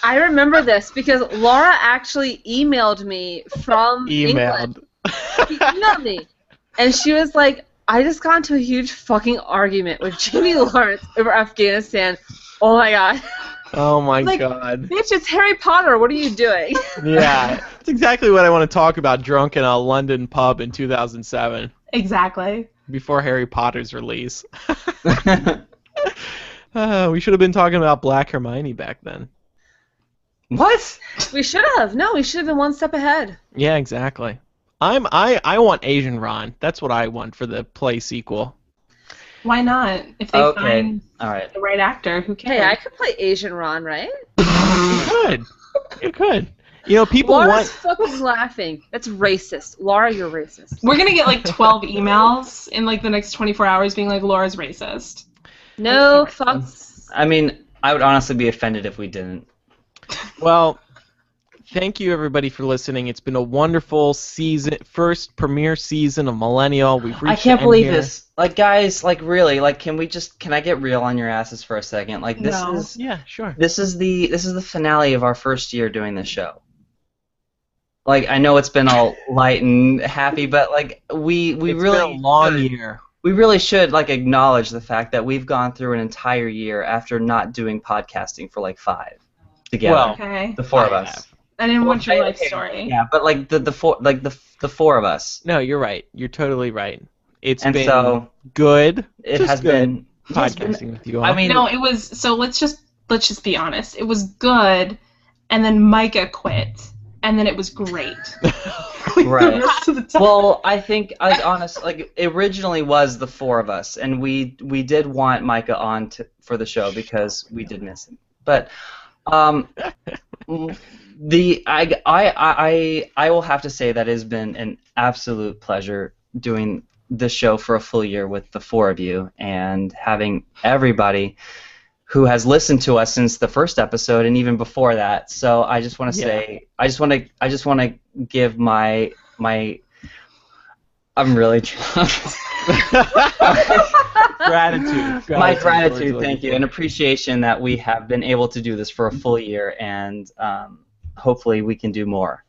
I remember this because Laura actually emailed me from England. She emailed me, and she was like, I just got into a huge fucking argument with Jamie Lawrence over Afghanistan. Oh my god. Oh my god. Bitch, it's Harry Potter. What are you doing? Yeah, it's exactly what I want to talk about drunk in a London pub in 2007. Exactly. Before Harry Potter's release. We should have been talking about Black Hermione back then. What? We should have. No, we should have been one step ahead. Yeah, exactly. I want Asian Ron. That's what I want for the play sequel. Why not? If they find the right actor, who cares? Hey, I could play Asian Ron, right? You could. You could. You know, people Laura's fucking laughing. That's racist. Laura, you're racist. We're gonna get like 12 emails in like the next 24 hours being like, Laura's racist. No fucks. I mean, I would honestly be offended if we didn't. Well, thank you everybody for listening. It's been a wonderful season, first premiere season of Millennial. I can't believe this. Like, guys, like really, like, can I get real on your asses for a second? Like, this is yeah, sure. This is the finale of our first year doing this show. Like, I know it's been all light and happy, but like it's really been a long year. We really should like acknowledge the fact that we've gone through an entire year after not doing podcasting for like 5 together. Well, the 4 of us. I didn't want your life story. Yeah, but like the 4 of us. No, you're right. You're totally right. It's and been so good. It has been podcasting with you all. I mean, no, it was. So let's just be honest. It was good, and then Micah quit, and then it was great. Right. Well, I think, like it originally was the 4 of us, and we did want Micah on for the show because we did miss him. But I will have to say that it has been an absolute pleasure doing this show for a full year with the 4 of you and having everybody who has listened to us since the first episode and even before that. So I just want to say, I just want to give my I'm really gratitude. My gratitude, thank you, and appreciation that we have been able to do this for a full year, and hopefully we can do more.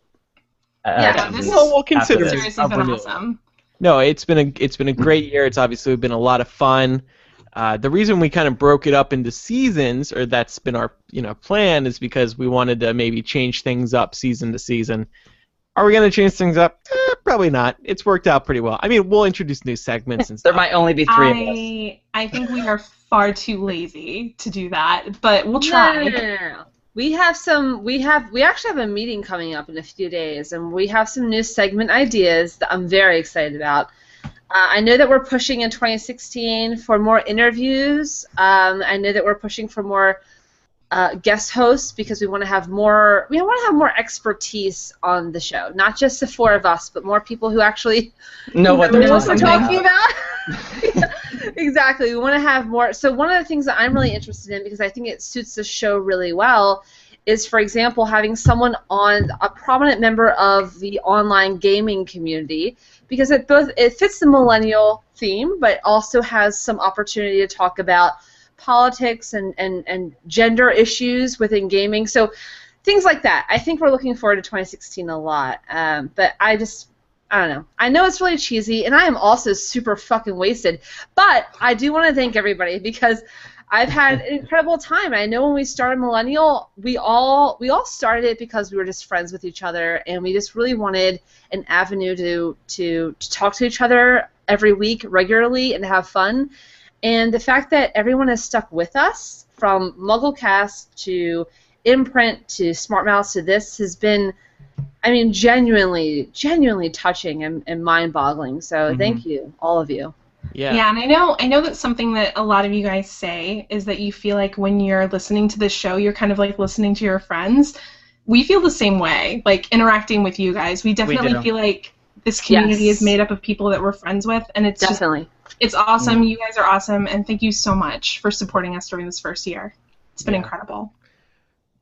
We'll consider it. Seriously, been awesome. No, it's been a great year. It's obviously been a lot of fun. The reason we kind of broke it up into seasons, or that's been our plan, is because we wanted to maybe change things up season to season. Are we going to change things up? Probably not. It's worked out pretty well. I mean, we'll introduce new segments and stuff. There might only be 3 of us. I think we are far too lazy to do that, but we'll try. No. We actually have a meeting coming up in a few days, and we have some new segment ideas that I'm very excited about. I know that we're pushing in 2016 for more interviews. I know that we're pushing for more guest hosts because we want to have more. We want to have more expertise on the show, not just the four of us, but more people who actually know what we're they're talking about. Exactly. We want to have more. So one of the things that I'm really interested in, because I think it suits the show really well, is, for example, having someone on, a prominent member of the online gaming community, because it fits the millennial theme, but also has some opportunity to talk about politics and gender issues within gaming. So things like that. I think we're looking forward to 2016 a lot. But I don't know. I know it's really cheesy, and I am also super fucking wasted. But I do want to thank everybody because I've had an incredible time. I know when we started Millennial, we all started it because we were just friends with each other, and we just really wanted an avenue to talk to each other every week regularly and have fun. And the fact that everyone has stuck with us, from MuggleCast to Imprint to Smart Mouse to this, has been, I mean, genuinely touching and mind-boggling. So thank you, all of you. Yeah, and I know that something that a lot of you guys say is that you feel like when you're listening to this show, you're kind of like listening to your friends. We feel the same way, like interacting with you guys. We definitely feel like this community is made up of people that we're friends with, and it's definitely. It's awesome. You guys are awesome, and thank you so much for supporting us during this first year. It's been incredible.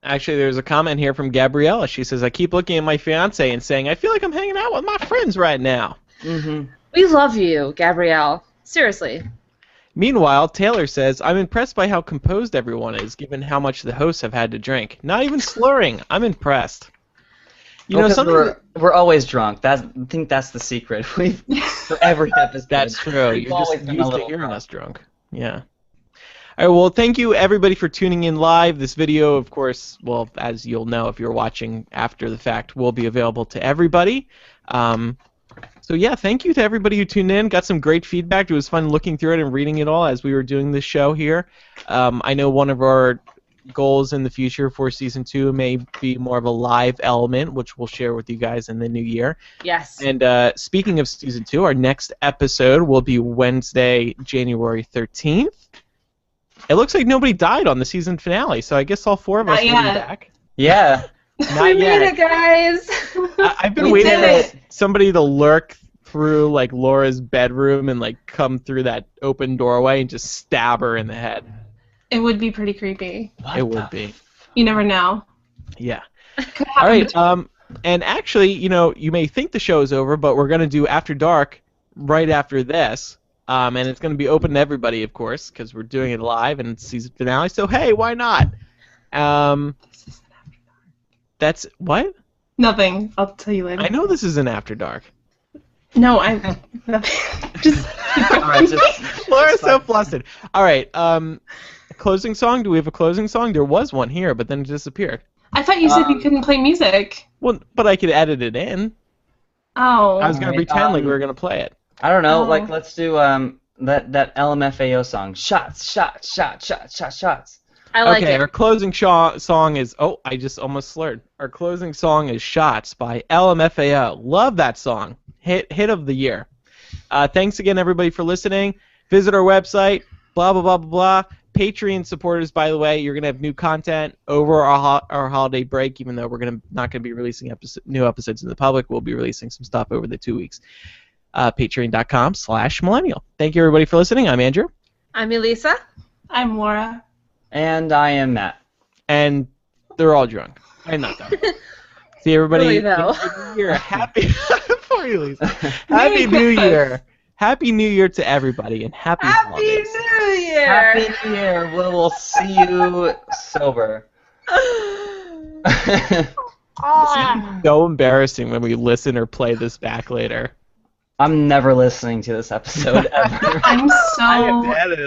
Actually, there's a comment here from Gabriella. She says, I keep looking at my fiance and saying, I feel like I'm hanging out with my friends right now. We love you, Gabrielle. Seriously. Meanwhile, Taylor says, I'm impressed by how composed everyone is, given how much the hosts have had to drink. Not even slurring. I'm impressed. You know, something we're always drunk. I think that's the secret. For every episode. That's true. You're just used to hearing us drunk. Yeah. All right, well, thank you, everybody, for tuning in live. This video, of course, well, as you'll know if you're watching after the fact, will be available to everybody. So, yeah, thank you to everybody who tuned in. Got some great feedback. It was fun looking through it and reading it all as we were doing this show here. I know one of our goals in the future for Season 2 may be more of a live element, which we'll share with you guys in the new year. Yes. And speaking of Season 2, our next episode will be Wednesday, January 13th. It looks like nobody died on the season finale, so I guess all four of us will be back. Yeah. We made it, guys. I've been waiting for somebody to lurk through like Laura's bedroom and like come through that open doorway and just stab her in the head. It would be pretty creepy. It would be. You never know. Yeah. All right. And actually, you know, you may think the show is over, but we're gonna do After Dark right after this. And it's going to be open to everybody, of course, because we're doing it live and it's season finale. So hey, why not? That's what? Nothing. I'll tell you later. I know this is an After Dark. No, just. All right, Laura's so flustered. All right. Closing song. Do we have a closing song? There was one here, but then it disappeared. I thought you said you couldn't play music. Well, but I could edit it in. Oh. I was going to pretend like we were going to play it. I don't know. Like, let's do that LMFAO song. Shots, shots, shots, shots, shots, shots. I like it. Okay, our closing song is... Oh, I just almost slurred. Our closing song is Shots by LMFAO. Love that song. Hit of the year. Thanks again, everybody, for listening. Visit our website, blah, blah, blah, blah, blah. Patreon supporters, by the way, you're going to have new content over our holiday break, even though we're not going to be releasing new episodes in the public. We'll be releasing some stuff over the 2 weeks. Patreon.com/millennial. Thank you, everybody, for listening. I'm Andrew. I'm Elisa. I'm Laura. And I am Matt. And they're all drunk. I'm not done. See, everybody. Really, though. Happy New Year. Poor Elisa. Happy New Year. Happy New Year to everybody, and happy holidays. New Year. Happy New Year. We'll see you sober. It's so embarrassing when we listen or play this back later. I'm never listening to this episode ever. I'm so. I have to edit it.